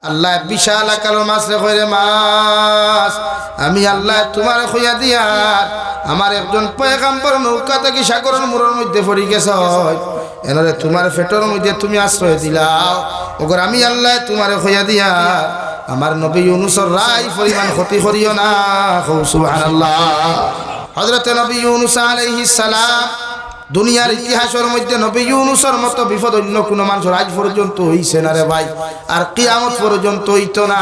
আল্লাহ বিশাল আকার মাছ রে রে মাছ আমি আল্লাহ তোমার খইয়া দিয়া আমার একজন পয়গাম্বর নৌকা থেকে সাগরের মোড়ের মধ্যে পড়ে গেছ এনরে তোমার পেটের মধ্যে তুমি আশ্রয় দিলাও ওগর আমি আল্লাহ তোমার খইয়া দিয়া আমার নবী ইউনূসের রাই পরিমাণ ক্ষতি করিও না সুবহানাল্লাহ। হযরত নবী ইউনূস আলাইহিস সালাম দুনিয়ার ইতিহাসের মধ্যে নবী ইউনূসের মতো বিপদ অন্য কোনো মানুষের আজ পর্যন্ত হইছে না রে ভাই, আর কিয়ামত পর্যন্ত হইতো না।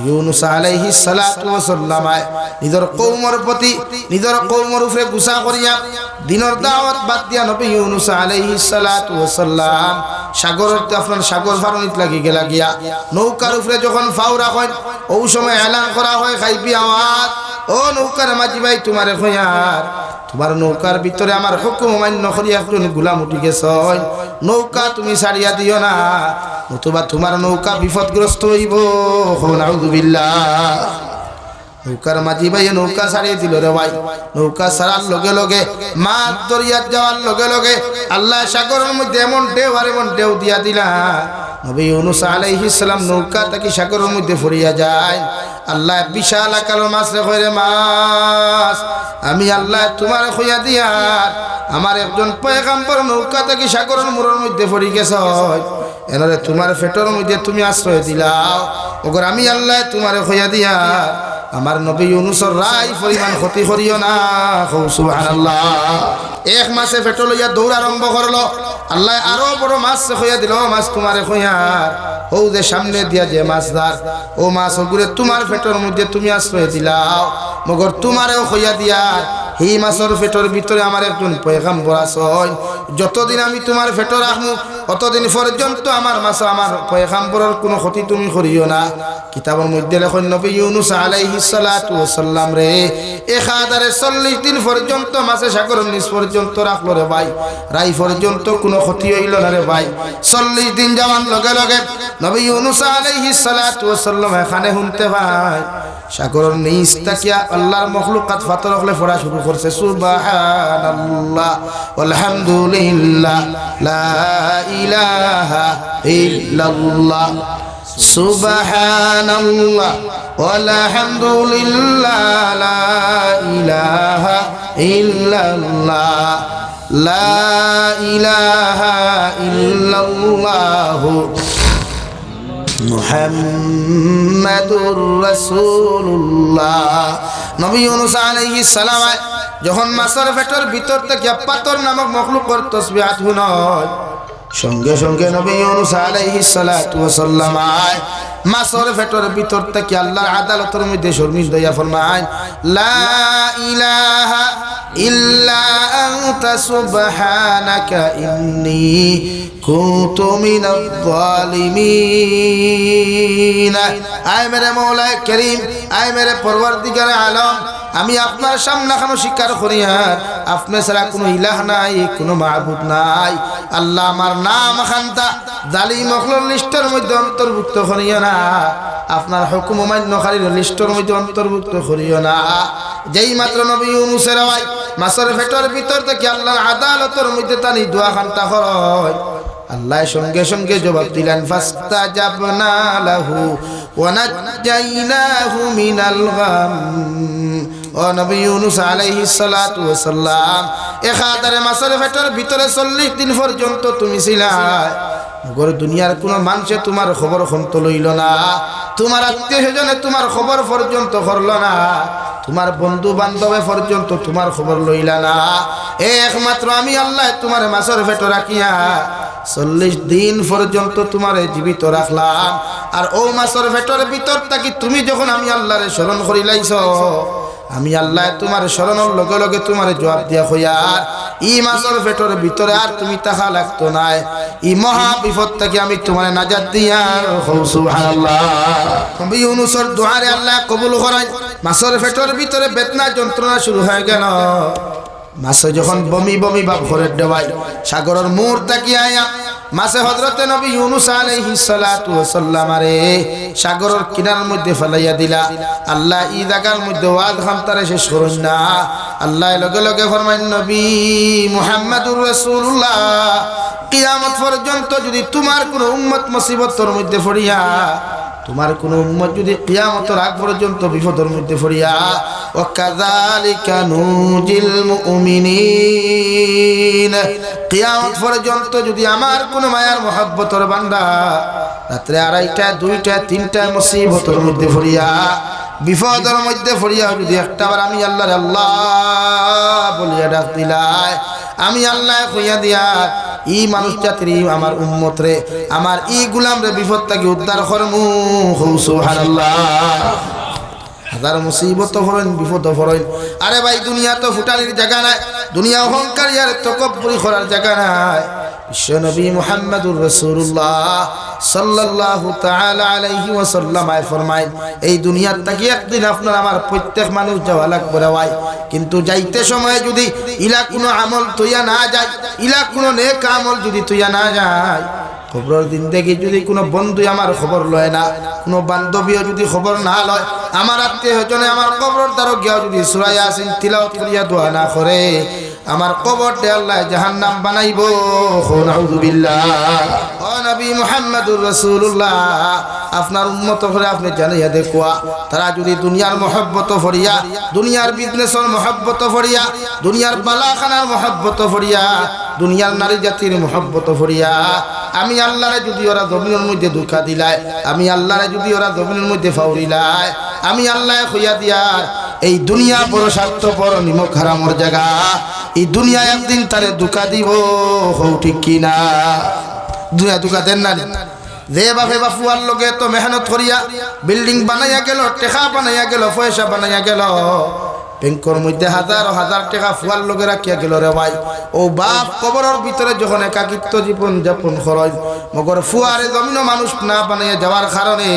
ইউনূস আলাইহিস সালাতু ওয়াস সালাম নিজের কওমের প্রতি নিজের কওমের উপরে গুসা করিয়া দিনের দাওয়াত বাদ দিয়া নবী ইউনূস আলাইহিস সালাতু ওয়াস সালাম সাগরের আপনার সাগর ফারনিত লাগি গেলা গিয়া নৌকার উপরে যখন ফাও রাখেন ওই সময় এলান করা হয় খাইবি আওয়াজ ও নৌকার মাঝি ভাই তোমারে খয়ার তোমার নৌকার ভিতরে আমার হুকুম মান্য করি একজন গোলাম উঠি গেছে নৌকা তুমি ছাড়িয়া দিও না নতুবা তোমার নৌকা বিপদগ্রস্ত হইব। নাউযুবিল্লাহ। নৌকার মাঝি ভাই নৌকা ছাড়িয়ে দিল রে ভাই। নৌকা ছাড়ার লগে লগে মাছ দরিয়াত যাওয়ার লগে লগে আল্লাহ সাগরের মধ্যে এমন ঢেউ আর এমন ঢেউ দিয়া দিলা নবী ইউনূস আলাইহিস সালাম নৌকা থেকে সাগরের মধ্যে পড়িয়া যায়। আল্লাহ বিশাল আকার মাছ রে রে মাছ আমি আল্লাহ তোমার খইয়া দিয়া আমার একজন পয়গাম্বর নৌকা থেকে সাগরের মোড়ের মধ্যে পড়ে গেছ এনরে তোমার পেটের মধ্যে তুমি আশ্রয় দিলাও ওগর আমি আল্লাহ তোমার খইয়া দিয়া আমার নবী ইউনূসের রাই পরিমাণ ক্ষতি করিও না সুবহানাল্লাহ। এক মাসে পেট লইয়া দৌড় আরম্ভ করলো আল্লাহ আরো বড় মাছ খইয়া দিল মাছ তোমারে খইয়ার ও যে সামনে দিয়া যে মাছদার ও মাছ ওগুলো তোমার পেটের মধ্যে তুমি আশ্রয় দিলাও মগর তোমারেও খইয়া দিয়া এই মাছের পেটের ভিতরে আমার একজন পয়গাম্বর আছে যতদিন আমি তোমার পেটে রাখবো অতদিন পর্যন্ত আমার মাছ আমার পয়গাম্বরের কোনো ক্ষতি তুমি করিও না। কিতাবের মধ্যে লেখেন নবী ইউনূস আলাইহিস সালাতু ওয়াস সালাম রে 1040 দিন পর্যন্ত মাছে সাগরের নিচ পর্যন্ত রাখলো রে ভাই, রাই পর্যন্ত কোনো ক্ষতি হইল না রে ভাই। 40 দিন যাওয়ার লগে লগে নবী ইউনূস আলাইহিস সালাতু ওয়াস সালাম এখানে শুনতে পায় সাগরের নিচ তাকিয়া আল্লাহর মখলুকাত ফাতর হলে পড়া শুরু করছে সুবহানাল্লাহ আলহামদুলিল্লাহ লা ইলাহা ইল্লাল্লাহ সুবহানাল্লাহ আলহামদুলিল্লাহ লা ইলাহা ইল্লাল্লাহ লা ইলাহা ইল্লাল্লাহ মুহাম্মাদুর রাসূলুল্লাহ। নবী ইউনূস আলাইহিস সালাম যখন মাছের পেটের ভিতর থেকে পাথর নামক মখলুকের তাসবিহাত শুনয় সঙ্গে সঙ্গে নবী ইউনূস আলাইহিস সালাতু ওয়াস সালাম মাছের পেটের ভিতর থেকে আল্লাহর আদালতের মধ্যে শর্মিন্দা হইয়া ফরমায় লা ইলাহা ইল্লা আনতা সুবহানাকা ইন্নী কুনতু মিনাজ জালিমিন। আয় মেরে মৌলা করিম, আয় মেরে পরওয়ারদিগার আলম, আমি আপনার সামনে কেন স্বীকার করি আর আপনি ছাড়া কোনো ইলাহ নাই, কোনো মাবুদ নাই। আল্লাহ আমার নাম খান্তা জালিম মখলুক লিস্টের মধ্যে অন্তর্ভুক্ত করিও না, আপনার হুকুম মান্যকারীর লিস্টের মধ্যে অন্তর্ভুক্ত করিও না। যেই মাত্র নবী ইউনূসের ভাই মাছের পেটের ভিতর থেকে আল্লাহর আদালতের মধ্যে তানি দোয়া খান্তা হয় আল্লাহ সঙ্গে সঙ্গে জবাব দিলেন ফাস্তাজাবনা লাহু ওয়া নাজাইনাহু মিনাল গাম। ও নবী ইউনূস আলাইহিস সালাতু ওয়াস সালাম এখাদারে মাছের পেটের ভিতরে 40 দিন পর্যন্ত তুমি ছিলা মগর দুনিয়ার কোনো মানুষে তোমার খবর খন্ত লইল না, তোমার আত্মীয় স্বজনে তোমার খবর পর্যন্ত করল না, তোমার বন্ধু বান্ধবে পর্যন্ত তোমার খবর লইলা না। একমাত্র আমি আল্লাহ তোমার মাছের পেটে রাখিয়া 40 দিন পর্যন্ত তোমার জীবিত রাখলাম। আর ও মাছের পেটের ভিতর থাকি তুমি যখন আমি আল্লাহরে স্মরণ করিলাইছ আমি আল্লাহ তোমার স্মরণের লগে লগে তোমার জবাব দিয়া হইয়ার ই মাছের পেটের ভিতরে আর তুমি তাহা লাগতো নাই, ই মহা বিপদ থেকে আমি তোমার নাজাত দিয়া সুবহানাল্লাহ। নবী ইউনূসের দুআরে আল্লাহ কবুল করেন। মাছের পেটের ভিতরে বেদনা যন্ত্রণা শুরু হয়ে গেল। মাছে যখন বমি বমি ভাব করে দেওয়াই সাগরের মোড় তাকিয়ে আয়া মাছে হযরতে নবী ইউনূস আলাইহিস সালাতু ওয়াস সালাম আরে সাগরের কিনারার মধ্যে ফেলাইয়া দিলা। আল্লাহ ই জায়গার মধ্যে ওয়াজ খামতারে শেষ করুন না। আল্লাহ লগে লগে ফরমায় নবী মুহাম্মাদুর রাসূলুল্লাহ কিয়ামত পর্যন্ত যদি তোমার কোনো উম্মত মুসিবতের মধ্যে পড়িয়া তোমার কোন উম্মত যদি কিয়ামতের আগ পর্যন্ত বিপদের মধ্যে পড়িয়া ওয়া কাযালিকা নুজিল মুমিনিন কিয়ামত পর্যন্ত যদি আমার কোন মায়ার মহব্বতের বান্দা রাত্রে 2টা 2টা 3টা মুসিবতের মধ্যে পড়িয়া বিপদের মধ্যে পড়িয়া যদি একটাবার আমি আল্লাহর আল্লাহ বলিয়া ডাক দিলাই আমি আল্লাহ কইয়া দিয়া ই মানুষ জাতির আমার উম্মত রে আমার ই গোলাম রে বিপদ থেকে উদ্ধার করমু সুবহানাল্লাহ হাজার মুসিবত হরেন বিপদ হরেন আরে ভাই দুনিয়া তো ফুটানির জায়গা নাই দুনিয়া অহংকারী আর তকব্বুরি করার জায়গা নাই বিশ্বনবী মুহাম্মদুর রাসূলুল্লাহ সাল্লাল্লাহু তাআলা আলাইহি ওয়াসাল্লাম ফরমায় এই দুনিয়ার থেকে একদিন আপনার আমার প্রত্যেক মানুষ যাওয়া লাগবে রে ভাই কিন্তু যাইতে সময় যদি ইলা কোনো আমল তুইয়া না যায় ইলা কোনো নেক আমল যদি তুইয়া না যায় খবরের দিন দেখি যদি কোনো বন্ধু আমার খবর লয় না কোনো বান্ধবীও যদি খবর না লয় আমার আত্মীয় স্বজনে আমার কবর দ্বারা গিয়া যদি সূরা ইয়াসিন তিলাওয়াত করিয়া দোয়া না করে আমার কবরতে আল্লাহ জাহান্নাম বানাইবো নাউযুবিল্লাহ ও নবী মুহাম্মদুর রাসূলুল্লাহ আপনার উম্মত করে আপনি জানাইয়া দেখুয়া তারা যদি দুনিয়ার মহব্বত ফরিয়া দুনিয়ার বিজনেসের মহব্বত ফরিয়া দুনিয়ার বালাখানার মহব্বত ফরিয়া দুনিয়ার নারী জাতির মহব্বত ফরিয়া আমি আল্লাহরে যদি ওরা জমিনের মধ্যে ধোঁকা দিলায় আমি আল্লাহরে যদি ওরা জমিনের মধ্যে ফাউরিলায় আমি আল্লাহ কইয়া দিয়ার এই দুনিয়া বড় স্বার্থপর নিমক হারামর জায়গা এই দুনিয়া একদিন তারে ধোঁকা দিব ঠিক কিনা দুনিয়া ধোঁকা দেন না যে বাপে বাপুয়ার লগে তো মেহনত করিয়া বিল্ডিং বানাইয়া গেল টেকা বানাইয়া গেল পয়সা বানাইয়া গেল ব্যাংকের মধ্যে হাজার হাজার টাকা ফুয়ার লগে রাখিয়া গেল রে ভাই ও বাপ কবরের ভিতরে যখন একাকিত্ব জীবন যাপন করেন মগর ফুয়ারে জমিন মানুষ না বানাইয়া যাওয়ার কারণে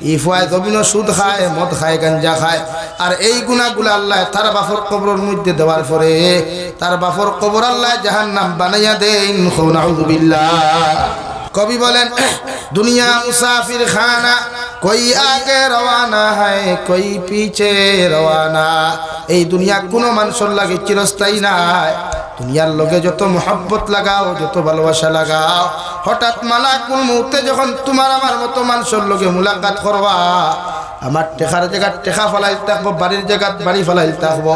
এই ফুয়ায় জমিন সুদ খায় মদ খায় গাঞ্জা খায় আর এই গুনাহগুলো আল্লাহ তার বাপর কবরের মধ্যে দেওয়ার পরে তার বাপর কবর আল্লাহ জাহান্নাম বানাইয়া দেন নাউযুবিল্লাহ কবি বলেন দুনিয়া মুসাফির খানা कोई आगे रवाना है कोई पीछे रवाना এই দুনিয়া কোনো মানুষের লাগে চিরস্থায়ী নাই দুনিয়ার লগে যত মোহব্বত লাগাও যত ভালোবাসা লাগাও হঠাৎ মালাকুল মউতে যখন তোমার আমার মতো মানুষের লগে মুলাকাত করবা আমার টেকার জায়গা টেকা ফলাই থাকবো বাড়ির জায়গা বাড়ি ফলাই থাকবো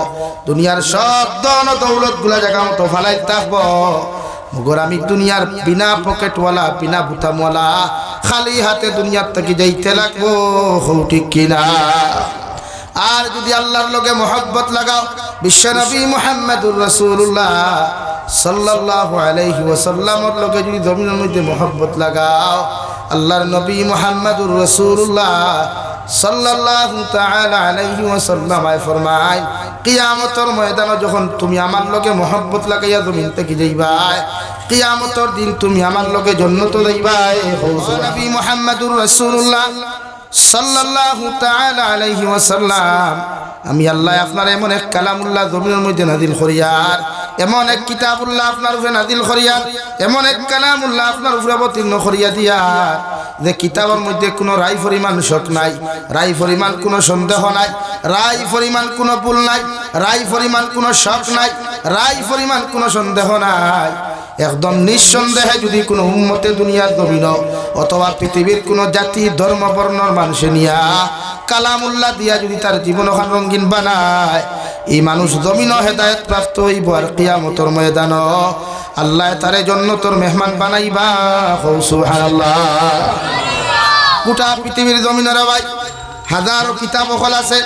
দুনিয়ার সব ধন দৌলত গুলা জায়গা মতো ফলাই থাকবো মগর আমি দুনিয়ার বিনা পকেটওয়ালা বিনা বুতামওয়ালা খালি হাতে দুনিয়ার থেকে যাইতে লাগবো ঠিক কিনা আর যদি আল্লাহর লগে মোহব্বত লাগাও বিশ্বনবী মুহাম্মদুর রাসূলুল্লাহ সাল্লাল্লাহু আলাইহি ওয়াসাল্লামের লগে যদি জমিনের মধ্যে মোহব্বত লাগাও আল্লাহর নবী মুহাম্মদুর রাসূলুল্লাহ সাল্লাল্লাহু তাআলা আলাইহি ওয়াসাল্লাম ফরমায় কিয়ামতের ময়দানে যখন তুমি আমার লগে মোহব্বত লাগাইয়া জমিন থেকে যাইবা কিয়ামতের দিন তুমি আমার লগে জান্নাতে যাইবা নবী মুহাম্মদুর রাসূলুল্লাহ সাল্লাল্লাহু তাআলা আলাইহি ওয়াসাল্লাম আমি আল্লাহ আপনার এমন এক কালামুল্লাহ জমিনের মধ্যে নাজিল করিয়ার এমন এক কিতাবুল্লাহ আপনার উপরে নাজিল করিয়ার এমন এক কালামুল্লাহ আপনার উপরে অবতীর্ণ করিয়া দিয়ার যে কিতাবের মধ্যে কোনো রায় পরিমাণ শক নাই রায় পরিমাণ কোনো সন্দেহ নাই রায় পরিমাণ কোনো ভুল নাই রায় পরিমাণ কোনো শক নাই রায় পরিমাণ কোনো সন্দেহ নাই একদম নিঃসন্দেহে যদি কোনো উম্মতে দুনিয়ার জমিন অথবা পৃথিবীর কোনো জাতি ধর্ম বর্ণর মানুষে নিয়া কালামুল্লাহ দিয়া যদি তার জীবন রঙিন বানায় এই মানুষ জমিন হেদায়েত প্রাপ্ত হইব আর কিয়ামতের ময়দান আল্লাহ তারে জান্নাতের মেহমান বানাইবা সুবহানাল্লাহ গোটা পৃথিবীর জমিনের ভাই হাজারো কিতাব হল আছে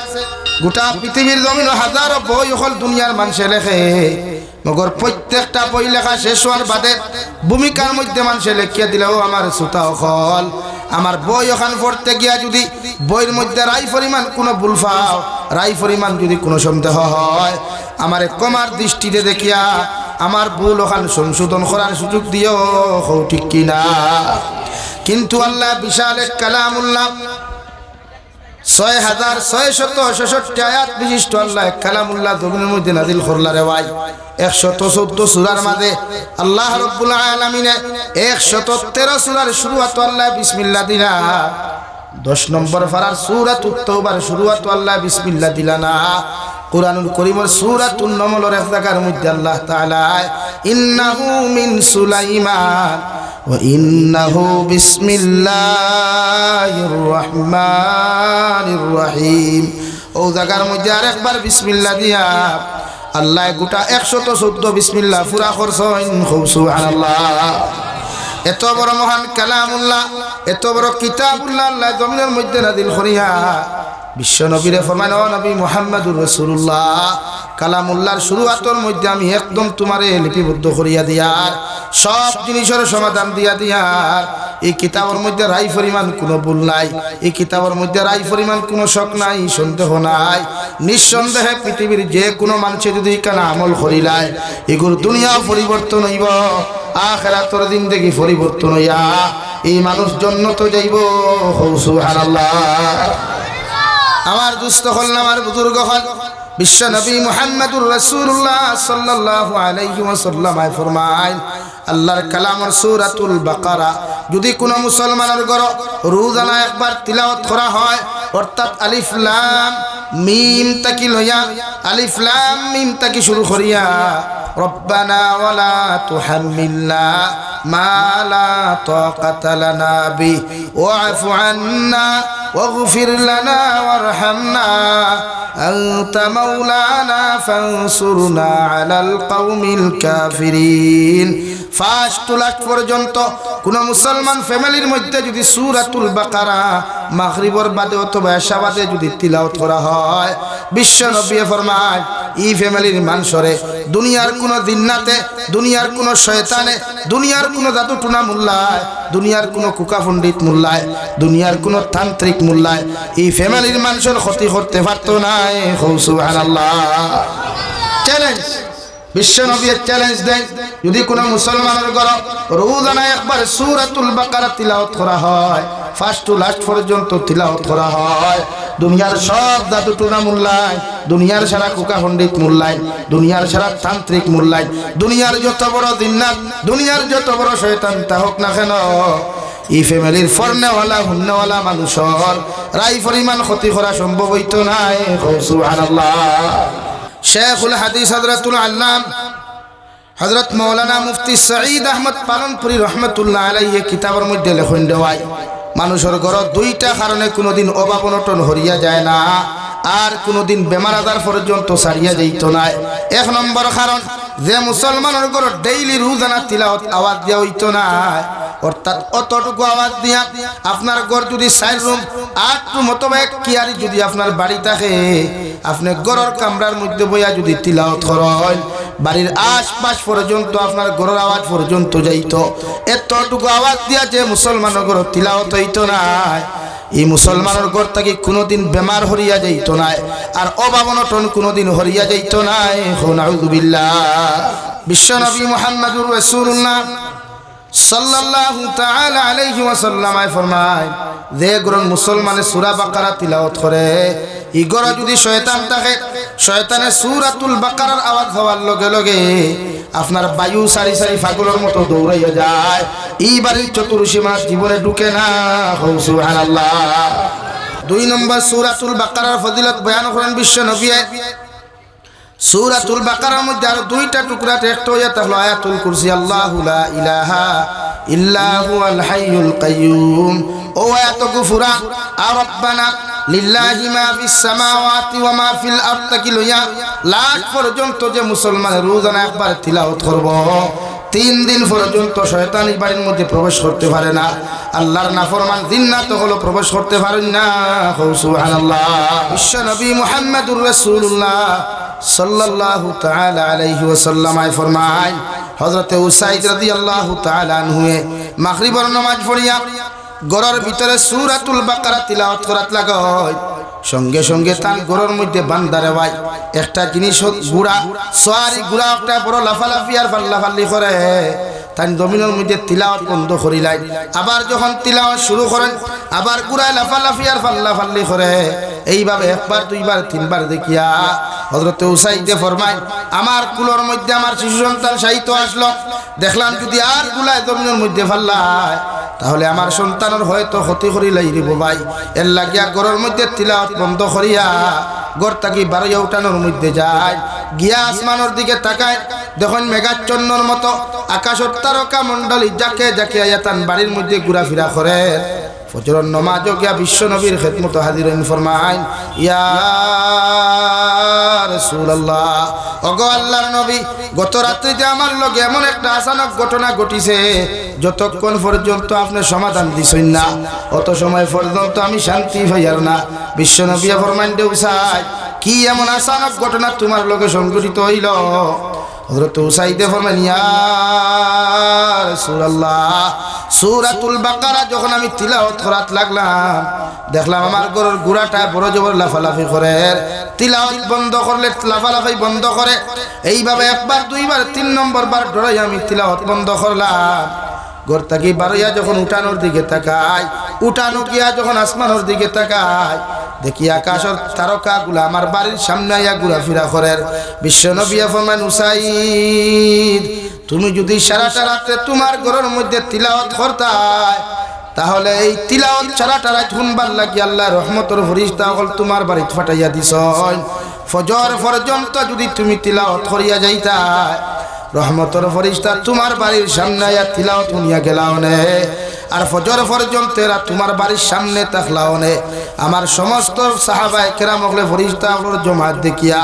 গোটা পৃথিবীর জমিন হাজারো বই হল দুনিয়ার মানুষে লেখে মগর প্রত্যেকটা বই লেখা শেষ হওয়ার বাদে ভূমিকার মধ্যে মানুষে লেখিয়া দিলেও আমার শ্রোতা হল আমার বই ওখান পড়তে গিয়া যদি বইয়ের মধ্যে রায় পরিমাণ কোনো ভুল পাও রায় পরিমাণ যদি কোনো সন্দেহ হয় আমার কমার দৃষ্টিতে দেখিয়া আমার ভুল ওখান সংশোধন করার সুযোগ দিও ঠিক কিনা কিন্তু আল্লাহ বিশাল এক কালামুল্লাহ 6666 আয়াত বিশিষ্ট আল্লাহ কালামুল্লাহ জমিনের মধ্যে নাজিল করলা রে ভাই 114 সূরার মাঝে আল্লাহ রাব্বুল আলামিন 113 সূরার শুরুয়াত আল্লাহ বিসমিল্লাহ দিলা 10 নম্বর পারার সূরাতুত তাওবার শুরুয়াত আল্লাহ বিসমিল্লাহ দিলা না কুরআনুল কারীমের সূরাতুন নামলের এক জায়গার মধ্যে আল্লাহ তাআলা ইন্নাহু মিন সুলাইমান وإنه بسم الله الرحمن الرحيم ও জায়গার মধ্যে আরেকবার বিসমিল্লাহ দিয়া আল্লাহ গোটা 114 বিসমিল্লাহ পুরা করছেন সুবহানাল্লাহ এত বড় মহান কালামুল্লাহ এত বড় কিতাবুল্লাহ আল্লাহ জমিনের মধ্যে নাযিল করিয়া বিশ্ব নবীরে ফরমান ও নবী মুহাম্মদুর রাসূলুল্লাহ কালামুল্লাহর শুরুয়াতের মধ্যে আমি একদম তোমারে লিপিবদ্ধ করিয়া দিয়ার সব জিনিসের সমাধান দিয়ার এই কিতাবের মধ্যে রাই পরিমাণ কোনো ভুল নাই এই কিতাবের মধ্যে রাই পরিমাণ কোনো শক নাই সন্দেহ নাই নিঃসন্দেহে পৃথিবীর যে কোনো মানুষে যদি কানা আমল করিলায় এগুলো দুনিয়া পরিবর্তন হইব আখিরাতের জিন্দেগি পরিবর্তন হইয়া এই মানুষ জান্নাত যাইব সুবহানাল্লাহ আমার দুস্থ হল আমার বুজুর্গ হল বিশ্ব নবী মুহাম্মদুর রাসূলুল্লাহ সাল্লাল্লাহু আলাইহি ওয়াসাল্লাম ফরমায় আল্লাহর কালামের সূরাতুল বাকারা যদি কোনো মুসলমানের ঘর রোজানা একবার তিলাওয়াত করা হয় অর্থাৎ আলিফ লাম মিম তাকি লইয়া আলিফ লাম মিম তাকি শুরু করিয়া রব্বানা ওয়ালা তুহাম্মিলনা মা লা তাকাতা লানা বি ওয়াফু আন্না واغفر لنا وارحمنا أنت مولانا فانصرنا على القوم الكافرين ফার্স্ট লাস্ট পর্যন্ত কোন মুসলমান ফ্যামিলির মধ্যে যদি সূরাতুল বাকারা মাগরিবের বাদে অথবা এশা বাদে যদি তিলাওয়াত করা হয় বিশ্ব নবী ফরমায় এই ফ্যামিলির মানুষরে দুনিয়ার কোন জিন্নাতে দুনিয়ার কোন শয়তানে দুনিয়ার কোন জাদু টুনা মুল্লায় দুনিয়ার কোন কুকা পণ্ডিত মুল্লায় দুনিয়ার কোন তান্ত্রিক মুল্লায় এই ফ্যামিলির মানুষের ক্ষতি করতে পারতো না সুবহানাল্লাহ চ্যালেঞ্জ বিশ্ব নবী চ্যালেঞ্জ দেন যদি কোন মুসলমানের ঘর রোজানা একবার সূরাতুল বাকারা তিলাওয়াত করা হয় ফার্স্ট টু লাস্ট পর্যন্ত তিলাওয়াত করা হয় দুনিয়ার সব জাদু টুনা মুল্লায় দুনিয়ার সারা কুকা পণ্ডিত মুল্লায় দুনিয়ার সারা তান্ত্রিক মুল্লায় দুনিয়ার যত বড় জিন্নাত দুনিয়ার যত বড় শয়তান তা হোক না কেন এই ফ্যামিলির ফরনেওয়ালা হুন্নেওয়ালা মানুষের রাই পরিমাণ ক্ষতি করা সম্ভব হইতো না সুবহানাল্লাহ শেখুল হাদিস হযরতুল আল্লাম হযরত মাওলানা মুফতি সঈদ আহমদ পালনপুরি রহমতুল্লাহ আলাইহি কিতাবের মধ্যে লেখন দেওয়ায় মানুষের ঘর দুইটা কারণে কোনোদিন অভাব অনটন হরিয়া যায় না আর কোনোদিন বেমার আজার পর্যন্ত সারিয়া যাইত না এক নম্বর কারণ যে মুসলমানের ঘর ডেইলি রোজানা তিলাওয়াত আওয়াজ দেওয়া হইতো না অর্থাৎ অতটুকু আওয়াজ দিয়া আপনার ঘর যদি 4 রুম 8 রুম অথবা এক কিয়ারি যদি আপনার বাড়ি থাকে আপনি ঘরের কামরার মধ্যে বইয়া যদি তিলাওয়াত করেন বাড়ির আশপাশ পর্যন্ত আপনার ঘরের আওয়াজ পর্যন্ত যাইতো এতটুকু আওয়াজ দিয়া যে মুসলমানের ঘর তিলাওয়াত হইতো না এই মুসলমানের ঘর থেকে কোনোদিন বেমার হরিয়া যাইতো না আর অভাব অনটন কোনোদিন হরিয়া যাইতো না নাউযুবিল্লাহ বিশ্ব নবী মুহাম্মদুর রাসূলুল্লাহ সাল্লাল্লাহু তাআলা আলাইহি ওয়াসাল্লাম ফরমায় যে ঘর মুসলমানে সূরা বাকারা তিলাওয়াত করে এই ঘরে যদি শয়তান থাকে শয়তানে সূরাতুল বাকারার আওয়াজ হওয়ার লগে লগে আপনার বায়ু সারি সারি পাগলের মতো দৌড়াইয়া যায় এই বাড়ির চতুর্সীমা জীবনে ঢুকে না সুবহানাল্লাহ 2 নম্বর সূরাতুল বাকারার ফজিলত বয়ান করেন বিশ্ব নবী সূরাতুল বাকারার মধ্যে আর দুইটা টুকরা একটা হইয়া তাহলে আয়াতুল কুরসি আল্লাহু লা ইলাহা ইল্লা হুয়াল হাইয়ুল কাইয়্যুম ও আয়াত গুফরা রব্বানা লিল্লাহি মা ফিস সামাওয়াতি ওয়া মা ফিল আরদি কিলয়া লাখ পর্যন্ত যে মুসলমান রোজানা একবার তিলাওয়াত করব 3 দিন পর্যন্ত শয়তান এই বাড়ির মধ্যে প্রবেশ করতে পারে না আল্লাহর নাফরমান জিন্নাত হলো প্রবেশ করতে পারেন না সুবহানাল্লাহ বিশ্ব নবী মুহাম্মদুর রাসূলুল্লাহ সাল্লাল্লাহু তাআলা আলাইহি ওয়াসাল্লাম ফরমায় হযরত উসাইদ রাদিয়াল্লাহু তাআলা আনহু মাগরিবের নামাজ পড়িয়া ঘরের ভিতরে সূরাতুল বাকারা তিলাওয়াত করাত লাগায় সঙ্গে সঙ্গে তার ঘরের মধ্যে বান্দারে ভাই একটা জিনিস গুড়া সোয়ারি গুড়া একটা বড় লাফালাফি আর ফাল্লাফাল্লি করে তাই জমিনের মধ্যে তিলাওয়াত বন্ধ করিলাই আবার যখন তিলাওয়াত শুরু করেন আবার গুড়ায় লাফালাফি আর ফাল্লাফাল্লি করে এইভাবে একবার দুইবার তিনবার দেখিয়া হযরত উসাইদে ফরমায় আমার কুলোর মধ্যে আমার শিশু সন্তান সাহিত্য আসলো দেখলাম যদি আর গুলায় জমিনের মধ্যে ফাল্লায় তাহলে আমার সন্তানের হয়তো ক্ষতি করিলাই রে ভাই এর লাগিয়া ঘরের মধ্যে তিলাওয়াত বন্ধ করিয়া ঘর থাকি বাড়িয়া উঠানোর মধ্যে যায় গিয়া আসমানের দিকে তাকায়, দেখুন মেঘাচ্ছন্নর মতো আকাশের তারকা মণ্ডলী যাকে যাকে আয়াতান বাড়ির মধ্যে ঘোরাফেরা করে। ফজরের নামাজে গিয়া বিশ্ব নবীর খেদমত হাজির হইন, ফরমাইন ইয়া রাসূলুল্লাহ, ওগো আল্লাহর নবী, গত রাত্রিতে আমার লগে এমন একটা আচানক ঘটনা ঘটিছে, যতক্ষণ পর্যন্ত আপনি সমাধান দিছেন না অত সময় পর্যন্ত আমি শান্তি পাইয়ার না। বিশ্ব নবী ফরমাইন দেউসাই, কি এমন আচানক ঘটনা তোমার লগে সংঘটিত হইল? হযরত উসাইদে ফরমাইন ইয়া রাসূলুল্লাহ, সূরাতুল বাকারা যখন আমি তিলাওয়াত করাত লাগলাম, দেখলাম আমার ঘরের গুড়াটা বড় জবর লাফালাফি করে, তিলাওয়াত বন্ধ করলে লাফালাফি বন্ধ করে, এইভাবে একবার দুইবার 3 নম্বর বার ডরাই আমি তিলাওয়াত বন্ধ করলাম। ঘর থেকে বারইয়া যখন উঠানোর দিকে তাকাই, উঠানো গিয়া যখন আসমানের দিকে তাকাই, দেখি আকাশের তারকাগুলা আমার বাড়ির সামনে আইয়া ঘোরাফেরা করে। বিশ্ব নবী ফরমান উসাইদ, তুমি যদি সারাটা রাত্রে তোমার ঘরের মধ্যে তিলাওয়াত করতাই, তাহলে এই তিলাওয়াত সারাটা রাত শুনবার লাগি আল্লাহ রহমতের ফেরেশতা হল তোমার বাড়িতে ফাটাইয়া দিছন। ফজর পর্যন্ত যদি তুমি তিলাওয়াত করিয়া যাইতা, রহমতের ফেরেশতা তোমার বাড়ির সামনে আইয়া তিলাওয়াত শুনিয়া গেলাওনে। আর ফজর পর্যন্ত এরা তোমার বাড়ির সামনে থাকলাওনে। আমার সমস্ত সাহাবায়ে কেরাম হলে ফেরেশতা হল জমাত দেখিয়া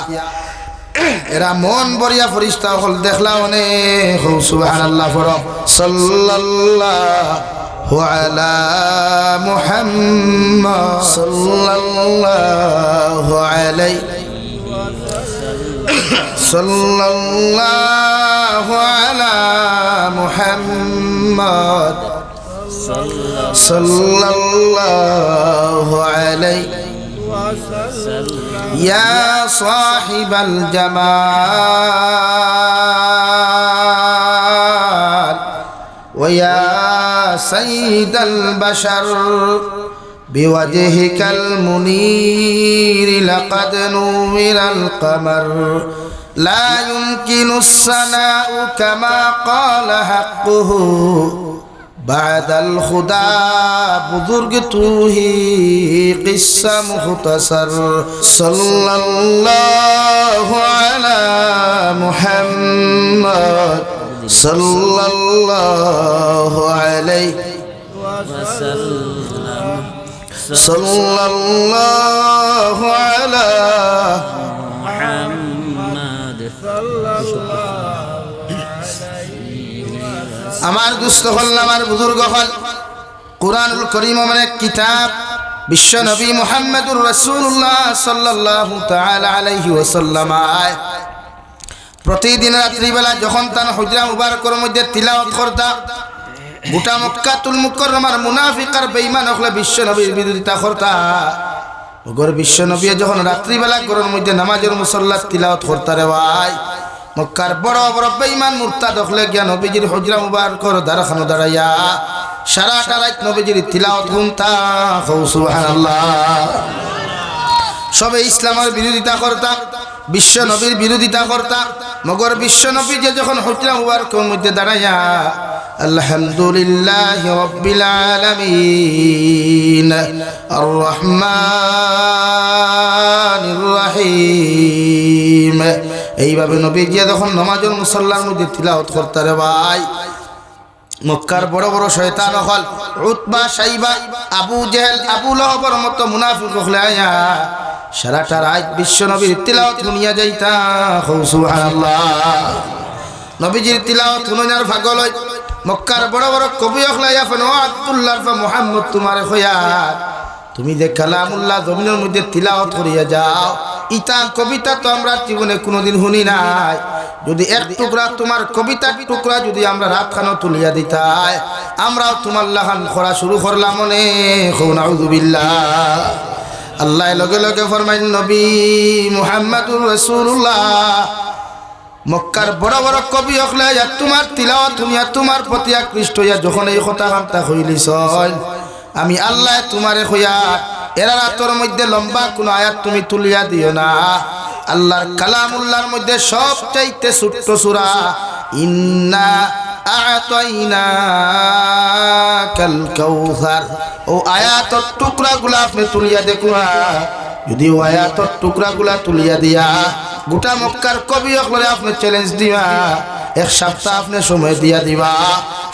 এরা মন বরিয়া ফেরেশতা হল দেখলাওনে। সুবহানাল্লাহ, পড়ো সাল্লাল্লাহু আলা মুহাম্মদ সাল্লাল্লাহু আলাইহি সাল্লাল্লাহু আলা মুহাম্মদ সাল্লাল্লাহু আলাইহি ইয়া সাহিবাল জামাল ওয়া ইয়া সাইয়্যিদাল বাশার বিওয়াজহিকাল মুনীর লাকাদ নুমিরাল কমার লা ইউমকিনুস সানাউ কামা ক্বালা হাক্কুহু বাদাল খুদা বুজুর্গ তুহি কিসসা মুখতাসার সাল্লাল্লাহু আলা মুহাম্মদ সাল্লাল্লাহু আলাইহি ওয়াসাল্লাম সাল্লাল্লাহু আলা মুহাম্মদ আমার দুস্থ হল, আমার বুজুর্গ হল, কুরআনুল কারীম মানে কিতাব, বিশ্ব নবী মুহাম্মদুর রাসূলুল্লাহ সাল্লাল্লাহু তাআলা আলাইহি ওয়াসাল্লাম প্রতিদিন রাত্রিবেলা যখন তার হুজরা মুবারকের মধ্যে তিলাওয়াত করতা, গোটা মক্কাতুল মুকাররমার মুনাফিক আর বেঈমান হলে বিশ্ব নবীর বিরোধিতা করতা। ওগর বিশ্ব নবী যখন রাত্রিবেলা ঘরের মধ্যে নামাজের মুসল্লাত তিলাওয়াত করতা রে ভাই, মক্কার বড় বড় বেঈমান মুরতাদ হলে গিয়া নবীজির হুজরা মুবারকের দ্বারখানো দাঁড়াইয়া সারাটা রাত নবীজির তিলাওয়াত শুনতা। সুবহানাল্লাহ, সবে ইসলামের বিরোধিতা করতা, বিশ্ব নবীর বিরোধিতা করতা। মগর বিশ্ব নবী যে যখন হুজরা মুবারকের মধ্যে দাঁড়াইয়া আলহামদুলিল্লাহি রাব্বিল আলামিন আর রহমানির রহিম, এইভাবে নবী গিয়া যখন নামাজের মুসল্লার মধ্যে তিলাওয়াত করতে রে ভাই, মক্কার বড় বড় শয়তান হল উতবা, শাইবা, আবু জেহেল, আবু লহবের মতো মুনাফিক হলে আয়া সারাটা রাত বিশ্ব নবীর তিলাওয়াত শুনিয়া যাইতা। সুবহানাল্লাহ, নবীজির তিলাওয়াত শুনার পাগল হই মক্কার বড় বড় কবি হলে আয়া ফেন ও আব্দুল্লাহ মুহাম্মদ তোমারে খয়া, তুমি যে কালামুল্লাহ জমিনের মধ্যে তিলাওয়াত করিয়া যাও, ইতা কবিতা তো আমরা জীবনে কোনোদিন শুনি নাই। যদি এক টুকরা তোমার কবিতার টুকরা যদি আমরা রাতখানো তুলিয়া দিতাই, আমরাও তোমার লাহান খরা শুরু করলাম মনে। নাউযুবিল্লাহ। আল্লাহ লগে লগে ফরমাইন নবী মুহাম্মদুর রাসূলুল্লাহ, মক্কার বড় বড় কবি হলে তোমার তিলাওয়াত শুনিয়া তোমার প্রতি আকৃষ্ট হইয়া যখন এই কথা কামতা হইলিস, আমি আল্লাহ তোমারে হইয়া এরা রাতের মধ্যে লম্বা কোন আয়াত তুমি তুলিয়া দিও না। আল্লাহর কালামুল্লাহর মধ্যে সবচাইতে ছোট্ট সূরা ইন্না আ'তাইনাকাল কাউসার, ও আয়াতের টুকরাগুলা আপনি তুলিয়া দেখুন। যদি ও আয়াতের টুকরাগুলা তুলিয়া দিয়া গোটা মক্কার কবি হকলে আপনি চ্যালেঞ্জ দিবা এক সপ্তাহ আপনি সময় দিয়া দিবা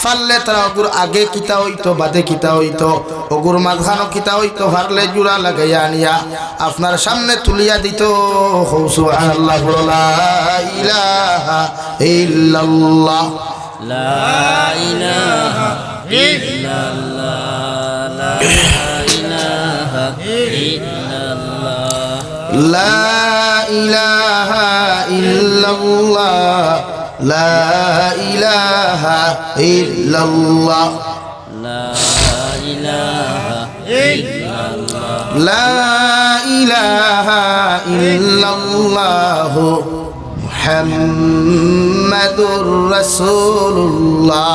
পারলে তারা ওগুর আগে কিতা হইতো বাদে কিতা হইতো ওগুর মাঝখানো কিতা হইতো পারলে জোড়া লাগাইয়া আনিয়া আপনার সামনে তুলিয়া দিত সুবহানাল্লাহ লা ইলাহা ইল্লাল্লাহ লা ইলাহা ইল্লাল্লাহ লা ইলাহা ইল্লাল্লাহ লা ইলাহা ইল্লাল্লাহ লা ইলাহা ইল্লাল্লাহ লা ইলাহা ইল্লাল্লাহ লা ইলাহা ইল্লাল্লাহ মুহাম্মাদুর রাসূলুল্লাহ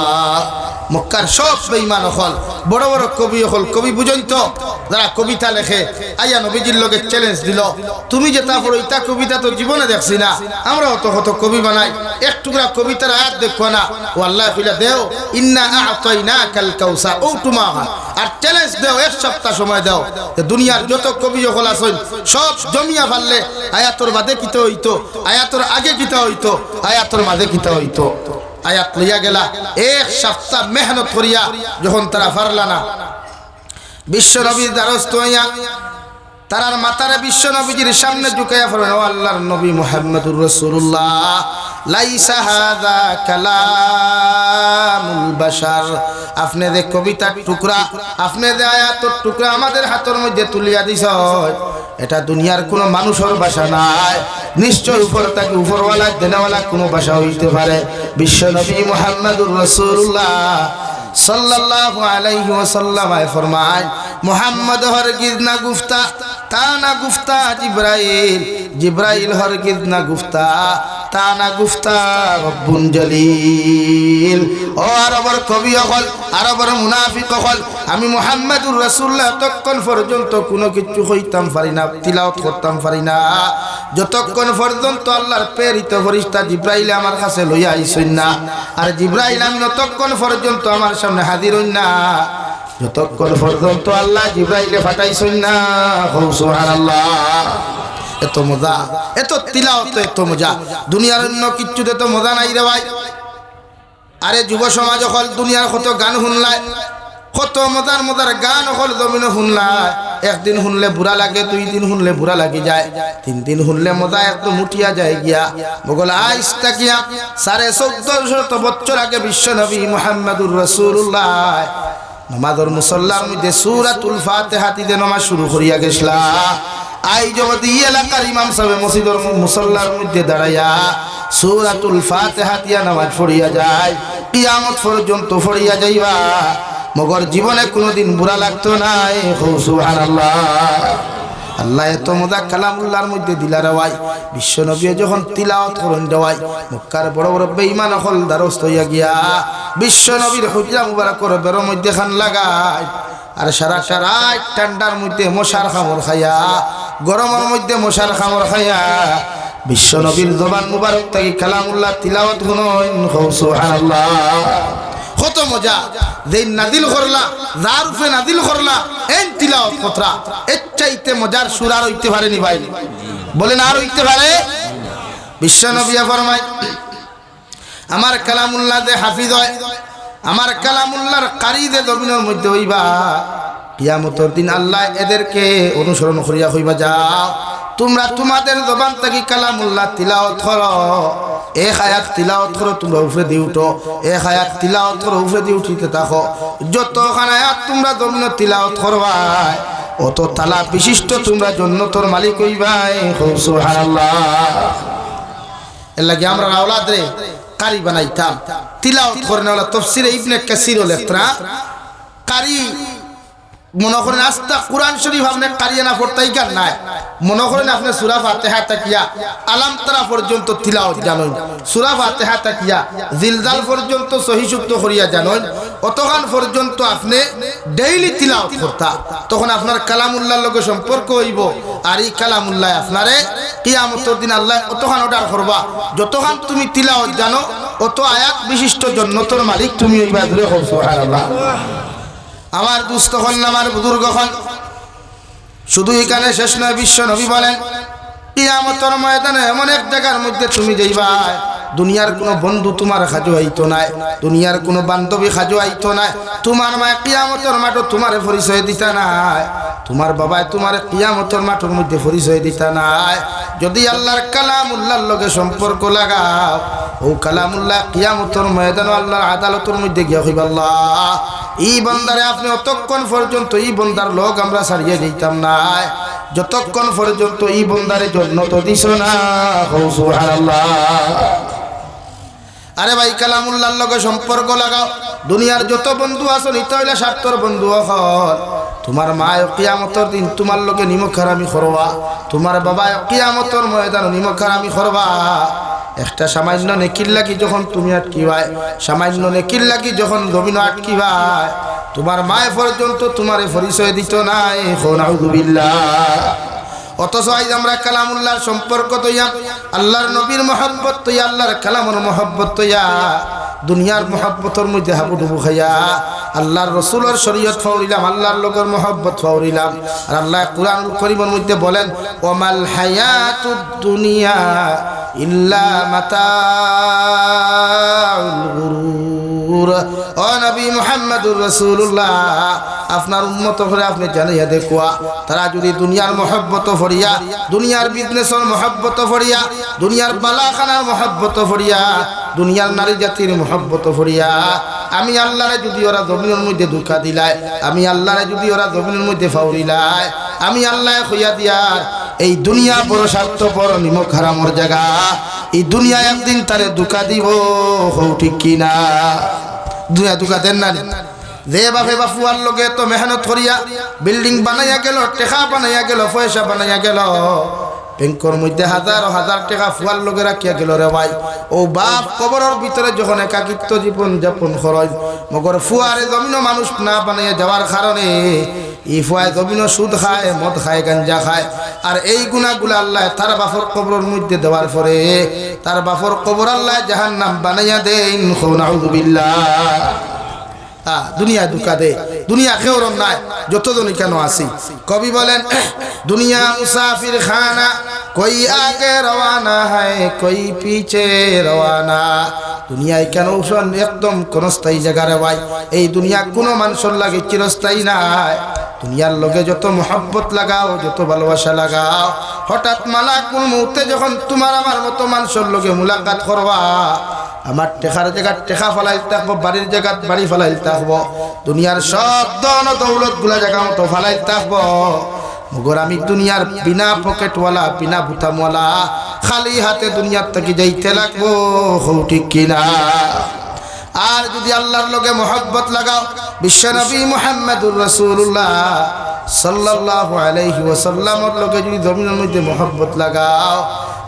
মক্কার সব বেঈমান হল বড় বড় কবি হল কবি বুঝন্ত যারা কবিতা লেখে আইয়া নবীজির লগে চ্যালেঞ্জ দিল তুমি যেটা পড়ো ইটা কবিতা তো জীবনে দেখছি না আমরাও তো কত কবি বানাই এক টুকরা কবিতার আয়াত দেখো না ও আল্লাহ ফিলা দেও ইন্না আ'তাইনাকাল কাউসার ও তুমাহা আর চ্যালেঞ্জ দেও এক সপ্তাহ সময় দাও দুনিয়ার যত কবি হল আছেন সব জমিয়া ফেললে আয়াতর বাদে কিতা হইতো আয়াতর আগে কিতা হইতো আয়াতর মাঝে কিতা হইতো আয়াত লইয়া গেলা এক সপ্তাহ মেহনত করিয়া যখন তারা পারলা না বিশ্ব নবীর দ্বারস্থ হইয়া তারার মাথারে বিশ্ব নবীজির সামনে ঝুঁকাইয়া পড়লেন ও আল্লাহর নবী মুহাম্মদুর রাসূলুল্লাহ লাইসা হাযা কালামুল বাশার আপনি যে কবিতার টুকরা আপনি যে আয়াতের টুকরা আমাদের হাতের মধ্যে তুলিয়া দিছ এটা দুনিয়ার কোনো মানুষের ভাষা নাই নিশ্চয় উপর থেকে উপরওয়ালা দেনওয়ালা কোনো ভাষা হইতে পারে বিশ্ব নবী মুহাম্মদুর রাসূলুল্লাহ सल्लल्लाहु अलैहि वसल्लम फरमाए मोहम्मद हरगिज ना गुफ्ता ता ना गुफ्ता जिब्राइल जिब्राइल हरगिज ना गुफ्ता ता ना गुफ्ता रब्बुन जलील ओ अरबर कवि हल अरबर मुनाफिक हल आमी मुहम्मदुर रासूलुल्लाह तक्कन পর্যন্ত কোনো কিছু হইতাম পারি না তিলাওয়াত করতাম পারি না যতক্ষণ পর্যন্ত আল্লাহর প্রেরিত ফেরেশতা জিব্রাইল আমার কাছে লইয়া আইছেন না আর জিব্রাইল আমি ততক্ষণ পর্যন্ত আমার সামনে হাজির হইন না যতক্ষণ পর্যন্ত আল্লাহ জিব্রাইলে পাঠাইছেন না সুবহানাল্লাহ এত মজা এত তিলাওয়াত এত মজা দুনিয়ার অন্য কিচ্ছুতে তো মজা নাই রে ভাই আরে যুব সমাজ হল দুনিয়ার কত গান শুনলায় কত মজার মজার গান হল জমিনে শুনলায় একদিন শুনলে বুড়া লাগে দুই দিন শুনলে বুড়া লাগি যায় তিন দিন শুনলে মজা একদম উঠিয়া যায় গিয়া বগল আইস তাকিয়া 1450 বছর আগে বিশ্ব নবী মুহাম্মদুর রাসূলুল্লাহ নামাজের মুসল্লার মধ্যে সূরাতুল ফাতিহা দিয়ে নামাজ শুরু করিয়া গেছলা আই যদি এলাকার ইমাম সাহেব মসজিদের মুসল্লার মধ্যে দাঁড়াইয়া সূরাতুল ফাতিহা দিয়ে নামাজ পড়িয়া যায় কিয়ামত পর্যন্ত পড়িয়া যাইবা মগর জীবনে কোনোদিন বুড়া লাগতো না সুবহানাল্লাহ আল্লাহ এত মজা কালামুল্লাহর মধ্যে দিলা রাওয়াই বিশ্ব নবী যখন তিলাওয়াত করেন দেওয়াই মক্কার বড় বড় বেঈমান হল দ্বারস্থ হইয়া গিয়া বিশ্ব নবীর হুজরা মুবারকের বের মধ্যে খান লাগায় আর সারা রাত ঠান্ডার মধ্যে মশার কামড় খাইয়া গরমের মধ্যে মশার কামড় খাইয়া বিশ্ব নবীর জবান মুবারক থেকে কালামুল্লাহ তিলাওয়াত শুনেন সুবহানাল্লাহ কত মজা যেই নাদিল করলা যার উপরে নাদিল করলা এন তিলাওয়াত কতরা এর চাইতে মজার সুর আর হইতে পারেনি ভাই বলেন আর হইতে পারে বিশ্ব নবী ফরমায় আমার কালামুল্লাহ যে হাফিজ হয় আমার কালামুল্লাহর কারি যে জমিনের মধ্যে হইবা কিয়ামতের দিন আল্লাহ এদেরকে অনুসরণ করিয়া হইবা যাও তোমরা তোমাদের জবান থেকে কালামুল্লাহ তিলাওয়াত করো এক আয়াত তিলাওয়াত করো তোমরা উপরে দিয়ে উঠো এক আয়াত তিলাওয়াত করো উপরে দিয়ে উঠিতে থাকো যতখান আয়াত তোমরা জমিনে তিলাওয়াত করবা অত তালা বিশিষ্ট তোমরা জান্নাতের মালিক হইবাই সুবহানাল্লাহ এর লাগি আমরা আওলাদ রে কারি বানাইতাম তিলাওয়াত করেন ওলা তাফসীরে ইবনে কাসির লেখরা কারি মনে করেন আস্তা কুরআন শরীফ আপনি কারিয়া না পড়তাই কার নাই মনে করেন আপনি সূরা ফাতিহা তাকিয়া আলাম তারা পর্যন্ত তিলাওয়াত জানেন সূরা ফাতিহা তাকিয়া জিলজাল পর্যন্ত সহি শুদ্ধ করিয়া জানেন অতখান পর্যন্ত আপনি ডেইলি তিলাওয়াত করতা তখন আপনার কালামুল্লাহর লগে সম্পর্ক হইব আর এই কালামুল্লাহ আপনারে কিয়ামতের দিন আল্লাহ অতখান অর্ডার করবা যতখান তুমি তিলাওয়াত জানো অত আয়াত বিশিষ্ট জান্নাতের মালিক তুমি হইবা ধরে সুবহানাল্লাহ আমার দুস্থ হন আমার বুজুর্গ হন শুধু এখানে শেষ নয় বিশ্ব নবী বলেন কিয়ামতের ময়দানে এমন এক জায়গার মধ্যে তুমি যাইবা দুনিয়ার কোনো বন্ধু তোমার খাজো আইতো নাই, দুনিয়ার কোনো বান্ধবী খাজো আইতো নাই, তোমার মায় কিয়ামতের মাঠে তোমার পরিচয় দিতা নাই, তোমার বাবায় তোমার কিয়ামতের মাঠের মধ্যে পরিচয় দিতা নাই। যদি আল্লাহর কালামুল্লাহর লগে সম্পর্ক লাগাও, ও কালামুল্লাহ কিয়ামতের ময়দানে আল্লাহর আদালতের মধ্যে গিয়া কইবা আল্লাহ এই বান্দারে আপনি অতক্ষণ পর্যন্ত এই বান্দার লোক আমরা ছাড়িয়ে দিতাম না, যতক্ষণ পর্যন্ত এই বান্দারে জন্য তো দিছ না। সুবহানাল্লাহ। আরে ভাই কালামুল্লাহর লগে সম্পর্ক লাগাও। দুনিয়ার যত বন্ধু আছো নিতে হইলে স্বার্থর বন্ধু হল। তোমার মায় কিয়ামতের দিন তোমার লগে নিমক হারামি করবা, তোমার বাবায় কিয়ামতের ময়দানে নিমক হারামি করবা। একটা সামান্য নেকির লাগি যখন তুমি আটকিবাই, সামান্য নেকির লাগি যখন জমিন আটকিবাই, তোমার মায় পর্যন্ত তোমারে পরিচয় দিত নাই। নাউযুবিল্লাহ। অথচ আজ আমরা কালামুল্লাহর সম্পর্ক তৈয়া, আল্লাহর নবীর মহব্বত তৈয়া, আল্লাহর কালামের মহব্বত তৈয়া, দুনিয়ার মহব্বতের মধ্যে হাবুডুবু খাইয়া আল্লাহর রসুলের শরীয়ত ফাউরিলাম, আল্লাহর লোকের মহব্বত ফাউরিলাম। আর আল্লাহ কুরআনুল কারীমের মধ্যে বলেন ওয়ামাল হায়াতুদ দুনিয়া ইল্লা মাতাউল গুরুর। ও নবী মুহাম্মদুর রাসূলুল্লাহ, আপনার উম্মত করে আপনি জানাইয়া দেখুয়া, তারা যদি দুনিয়ার মহব্বত ফরিয়া, দুনিয়ার বিজনেসের মহব্বত ফরিয়া, দুনিয়ার বালাখানার মহব্বত ফরিয়া, দুনিয়ার নারী জাতির মহব্বত ফরিয়া, আমি আল্লাহরে যদি ওরা জমিনের মধ্যে ধোঁকা দিলায়, আমি আল্লাহরে যদি ওরা জমিনের মধ্যে ফাউরিলায়, আমি আল্লাহ কইয়া দিয়ার এই দুনিয়া বড় স্বার্থপর নিমক হারামর জায়গা, এই দুনিয়া একদিন তারে ধোঁকা দিব। হৌ ঠিক কিনা? দুনিয়া ধোঁকা দেন না? যে বাপে বাপুয়ার লগে তো মেহনত করিয়া বিল্ডিং বানাইয়া গেল, টেকা বানাইয়া গেল, পয়সা বানাইয়া গেল, ব্যাংকের মধ্যে হাজার হাজার টাকা ফুয়ার লগে রাখিয়া গেল রে ভাই। ও বাপ কবরের ভিতরে যখন একাকিত্ব জীবন যাপন করেন, মগর ফুয়ারে জমিন মানুষ না বানাইয়া যাওয়ার কারণে এই ফুয়ায় জমিন সুদ খায়, মদ খায়, গাঞ্জা খায়। আর এই গুণাগুলা আল্লাহ তার বাপর কবরের মধ্যে দেওয়ার পরে তার বাপর কবর আল্লাহ জাহান্নাম বানাইয়া দেন। নাউযুবিল্লাহ। দুনিয়া ধোঁকা দে, দুনিয়া কেউর নাই, যতজনই কেন আসি। কবি বলেন দুনিয়া মুসাফির খানা, কই আগে রওয়ানা হয় কই পিছে রওয়ানা। দুনিয়ায় কেন একদম কোন স্থায়ী জায়গা রে ভাই। এই দুনিয়া কোনো মানুষের লাগে চিরস্থায়ী নাই। দুনিয়ার লগে যত মহব্বত লাগাও, যত ভালোবাসা লাগাও, হঠাৎ মালাকুল মউতে যখন তোমার আমার মতো মানুষের লগে মুলাকাত করবা, আমার টেকার জায়গা টেকা ফেলাই থাকবো, বাড়ির জায়গা বাড়ি ফেলাই থাকবো, দুনিয়ার সব ধন দৌলত গুলা জায়গা মতো ফেলাই থাকবো। মগর আমি দুনিয়ার বিনা পকেটওয়ালা, বিনা বুতামওয়ালা, খালি হাতে দুনিয়ার থেকে যাইতে লাগবো। হৌ ঠিক কিনা? আর যদি আল্লাহর লগে মহব্বত লাগাও, বিশ্বনবী মুহাম্মদুর রাসূলুল্লাহ সাল্লাল্লাহু আলাইহি ওয়াসাল্লামের লগে যদি জমিনের মধ্যে মহব্বত লাগাও,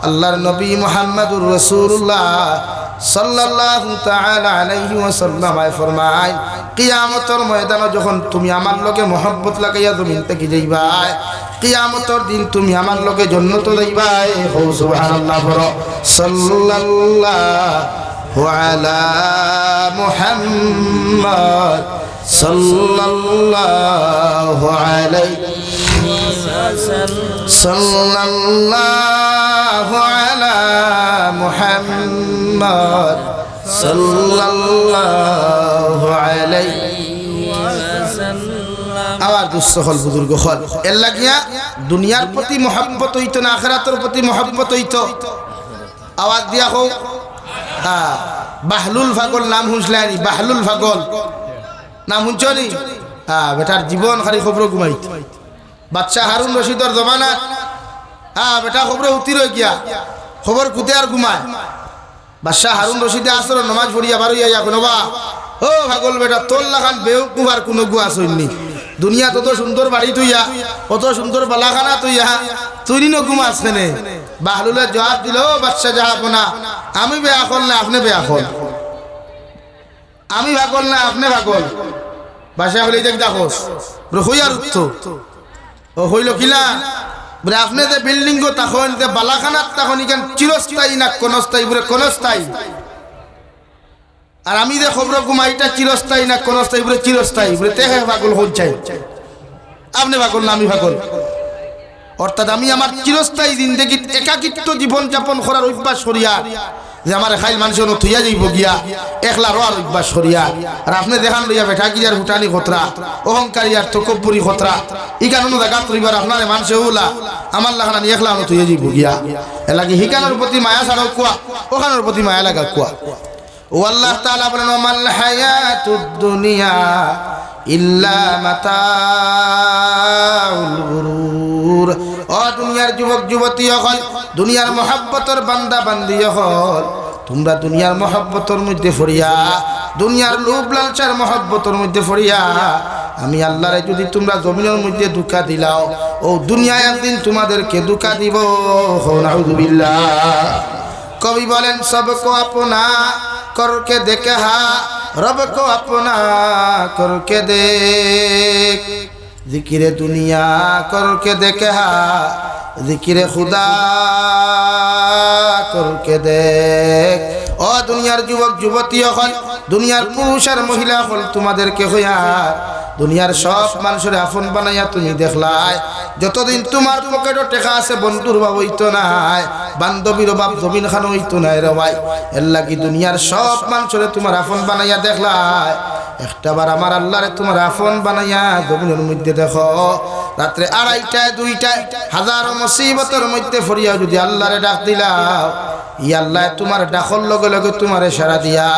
আল্লাহর নবী মুহাম্মদুর রাসূলুল্লাহ সাল্লাল্লাহু তাআলা আলাইহি ওয়াসাল্লাম ফরমায় কিয়ামতের ময়দানে যখন তুমি আমার লগে মহব্বত লাগাইয়া জমিন থেকে যাইবা, কিয়ামতের দিন তুমি আমার লগে জান্নাতে যাইবা। ও সুবহানাল্লাহ। সাল্লাল্লাহু আলা মুহাম্মদ সাল্লাল্লাহু আলাইহি ওয়াসাল্লাম, সাল্লাল্লাহু আলা মুহাম্মদ সাল্লাল্লাহু আলাইহি ওয়াসাল্লাম। আবার দুঃসহল বুজুর্গ হল এর লাগিয়া দুনিয়ার প্রতি মহব্বত হইতো না, আখিরাতের প্রতি মহব্বত হইতো। আওয়াজ দিয়া হোক। বাহলুল ফাগল নাম শুনছিলেন? বাহলুল ফাগল নাম শুনছনি? বেটার জীবন খালি খবর ঘুমাইত। বাচ্চা হারুন রশিদর জমানাত বেটা খবরে উতি রয়ে গিয়া খবর কুতে আর ঘুমায়। বাদশাহ হারুন রশিদে আসর নমাজ পড়িয়া বারো ইয়া কোনবা ও ফাগল বেটা তোর লাগান বেউকুফ আর কোনো গুয়া সৈনি। দুনিয়া তত সুন্দর বাড়ি তুইয়া, কত সুন্দর বালাখানা তুইয়া, তুই ন ঘুমাস কেনে? বাহলুলের জবাব দিল, বাদশাহ জাহাপনা, আমি বেয়া কল না আপনি বেয়া কল, আমি ভাগল না আপনি ভাগল। বাদশাহ হলে দেখ দেখোস হইয়ার উত্তর ও হইল কিলা বলে আপনি যে বিল্ডিং গো তখন যে বালাখানাত তখন এখান চিরস্থায়ী না কোনস্থায়ী বলে কোনস্থায়ী, আর আমি যে খবর ঘুমাইটা চিরস্থায়ী না কোনস্থায়ী বলে চিরস্থায়ী বলে তে পাগল হল চাই। আপনি পাগল না আমি পাগল? অর্থাৎ আমি আমার চিরস্থায়ী জিন্দেগীত একাকিত্ব জীবন যাপন করার অভ্যাস করিয়া যে আমার খাইল মানুষের থইয়া যাইব গিয়া একলা রোয়ার অভ্যাস করিয়া আর আপনি দেখান লইয়া বেঠা গিয়ার হুটানি খতরা অহংকারী আর তকব্বুরি খতরা ই কারণে দেখা তৈবার আপনার মানুষে ওলা আমার লাগানা নিয়ে একলা থইয়া যাইব গিয়া এলাকি হিকানোর প্রতি মায়া ছাড়াও কুয়া ওখানোর প্রতি মায়া লাগা কুয়া ও আল্লাহ তাআলা বলেন মাল হায়াতুদ দুনিয়া ইল্লা মাতাউল গুরুর। ও দুনিয়ার যুবক যুবতী হল, দুনিয়ার মহব্বতর বান্দা বান্দি হল, তোমরা দুনিয়ার মহব্বতর মধ্যে ফরিয়া, দুনিয়ার লোভ লালসার মহব্বতর মধ্যে ফরিয়া আমি আল্লাহরে যদি তোমরা জমিনের মধ্যে ধোঁকা দিলাও, ও দুনিয়ায় একদিন তোমাদেরকে ধোঁকা দিব। নাউযুবিল্লাহ। কবি বলেন সবকো আপনা করকে দেখে হা রব को अपना करके देख, जिक्र दुनिया करके देखे हा जिक्र खुदा करके देख। ও দুনিয়ার যুবক যুবতী হল, দুনিয়ার পুরুষ আর মহিলা হল, তোমাদেরকে হইয়া দুনিয়ার সব মানুষের আপন বানাইয়া তুমি দেখলাই। যতদিন তোমার পকেটে টাকা আছে বন্ধুর ভাব হইতো নাই, বান্ধবীর অভাব জমিন খান হইতো নাই রে ভাই। এর লাগি দুনিয়ার সব মানুষের তোমার আপন বানাইয়া দেখলাই। একটাবার আমার আল্লাহরে তোমার আপন বানাইয়া জমিনের মধ্যে দেখো। রাত্রে 2:30 2টায় হাজারো মুসিবতের মধ্যে ফরিয়া যদি আল্লাহরে ডাক দিলাও, ই আল্লাহ তোমার ডাকর লগে লগে তোমারে সারা দিয়া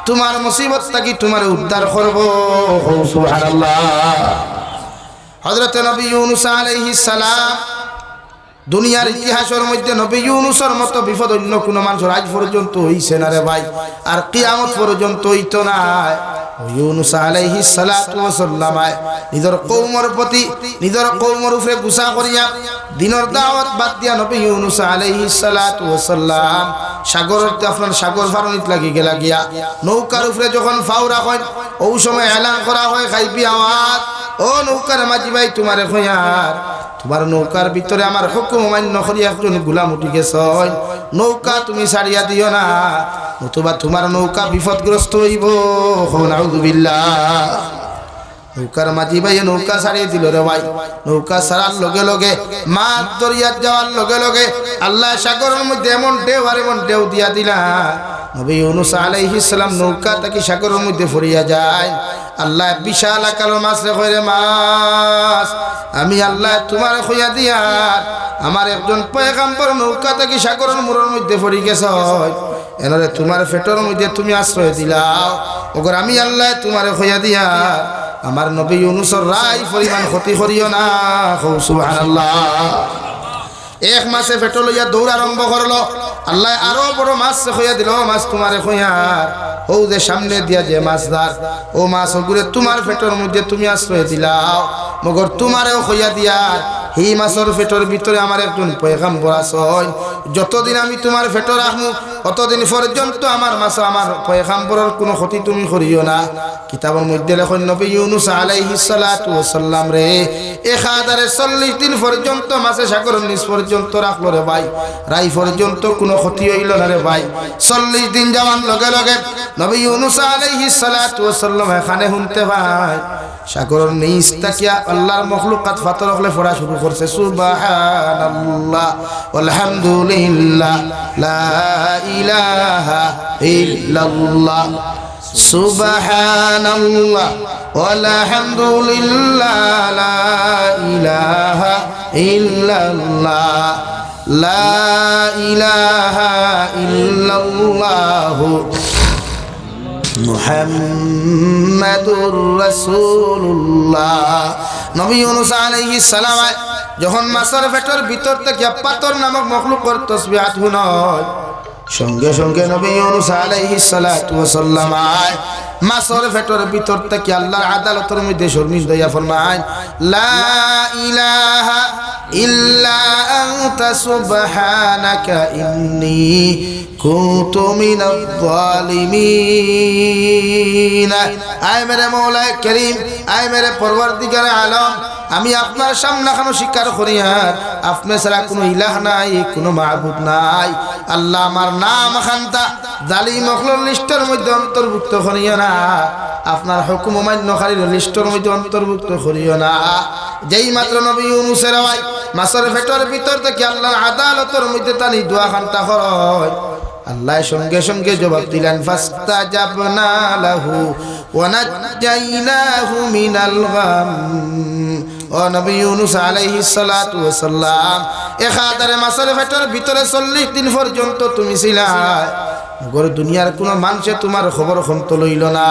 তোমার মুসিবত থাকি তোমার উদ্ধার করবো। সুবহানাল্লাহ। হযরত নবী ইউনূস আলাইহিস সালাম, দুনিয়ার ইতিহাসের মধ্যে নবী ইউনূসের মতো বিপদ অন্য কোনো মানুষের আজ পর্যন্ত হইছে না রে ভাই, আর কিয়ামত পর্যন্ত হইতো না। ইউনূস আলাইহিস সালাতু ওয়াস সালাম নিজের কওমের প্রতি নিজের কওমের উপরে গুসা করিয়া দিনের দাওয়াত বাদ দিয়া নবী ইউনূস আলাইহিস সালাতু ওয়াস সালাম সাগরতে আপনার সাগর ফারনিত লাগি গেলা গিয়া নৌকার উপরে যখন ফাওরা হয়, ওই সময় এলান করা হয় খাইবি আওয়াজ, ও নৌকার মাঝি ভাই তোমারে খয়ার, তোমার নৌকার ভিতরে আমার হুকুম মান্য করি একজন গোলাম উঠি গেছে, নৌকা তুমি ছাড়িয়া দিও না, নতুবা তোমার নৌকা বিপদগ্রস্ত হইব। নাউযুবিল্লাহ। নৌকার মাঝি ভাই নৌকা ছাড়িয়ে দিল রে ভাই। নৌকা ছাড়ার লগে লগে মাছ দরিয়াত যাওয়ার লগে লগে আল্লাহ সাগরের মধ্যে এমন ঢেউ আর এমন ঢেউ দিয়া দিলা, নবী ইউনূস আলাইহিস সালাম নৌকা থেকে সাগরের মধ্যে ফরিয়া যায়। আল্লাহ বিশাল আকার মাছ রে কইরে মাছ আমি আল্লাহ তোমার খইয়া দিয়া আমার একজন পয়গম্বর নৌকা থেকে সাগরের মোড়ের মধ্যে পড়ি গেছে, এনরে তোমার পেটের মধ্যে তুমি আশ্রয় দিলাও, ওগর আমি আল্লাহ তোমার খইয়া দিয়া আমার নবী ইউনূসের রাই পরিমাণ ক্ষতি করিও না। সুবহানাল্লাহ। এক মাসে পেটো লইয়া দৌড় আরম্ভ করলো, আল্লাহ আরো বড় মাছ খইয়া দিল, মাছ তোমারে খইয়ার, ও যে সামনে দিয়া যে মাছ ধর, ও মাছ ওগুলো তোমার পেটের মধ্যে তুমি আশ্রয় দিলাও, মগর তোমারেও খইয়া দিয়ার এই মাছের পেটের ভিতরে আমার একজন পয়গম্বর আছে, যতদিন আমি তোমার পেটে রাখবো অতদিন পর্যন্ত আমার মাছ আমার পয়গম্বরের কোনো ক্ষতি তুমি করিও না। কিতাবের মধ্যে লেখেন নবী ইউনূস আলাইহিস সালাতু ওয়াস সালাম রে 1040 দিন পর্যন্ত মাছে সাগরের নিচ পর্যন্ত রাখলো রে ভাই, রাই পর্যন্ত কোনো ক্ষতি হইল না রে ভাই। 40 দিন যাওয়ার লগে লগে নবী ইউনূস আলাইহিস সালাতু ওয়াস সালাম এখানে শুনতে পাই সাগরের নিচ তাকিয়া আল্লাহর মখলুকাত ফাতর হলে পড়া শুরু করছে, সুবহানাল্লাহ আলহামদুলিল্লাহ লা ইলাহা ইল্লাল্লাহ সুবহানাল্লাহ আলহামদুলিল্লাহ লা ইলাহা ইল্লাল্লাহ লা ইলাহা ইল্লাল্লাহ মুহাম্মাদুর রাসূলুল্লাহ। নবী ইউনূস আলাইহিস সালাম যখন মাছের পেটের ভিতর থেকে পাথর নামক মখলুকের তাসবিহাত শুনয়, সঙ্গে সঙ্গে নবী ইউনূস আলাইহিস সালাতু ওয়াস সালাম মাছের পেটের ভিতর থেকে আল্লাহর আদালতের মধ্যে শর্মিন্দা হইয়া ফরমায়, লা ইলাহা ইল্লা আনতা সুবহানাকা ইন্নী কুনতু মিনাজ জালিমিন। আয় মেরে মওলায়ে করিম, আয় মেরে পরওয়ারদিগারে আলম, আমি আপনার সামনে এখনো স্বীকার করি আর আপনি ছাড়া কোনো ইলাহ নাই, কোনো মাবুদ নাই, আল্লাহ আমার নাম খান্তা জালিম মখলুর লিস্টের মধ্যে অন্তর্ভুক্ত করিও না, আপনার হুকুম মান্যকারীর লিস্টের মধ্যে অন্তর্ভুক্ত করিও না। যেই মাত্র নবী ইউনূসের ভাই মাছের পেটের ভিতর থেকে আল্লাহর আদালতের মধ্যে তানি দোয়া খান্তা হয়, আল্লাহ সঙ্গে সঙ্গে জবাব দিলেন ফাস্তাজাবনা লাহু ওয়া নাজ্জাইনাহু মিনাল গাম। ও নবী ইউনূস আলাইহিস সালাতু ওয়াস সালাম, এখাদারে মাছের পেটের ভিতরে 40 দিন পর্যন্ত তুমি ছিলা, মগর দুনিয়ার কোন মানুষে তোমার খবর খন্ত লইল না,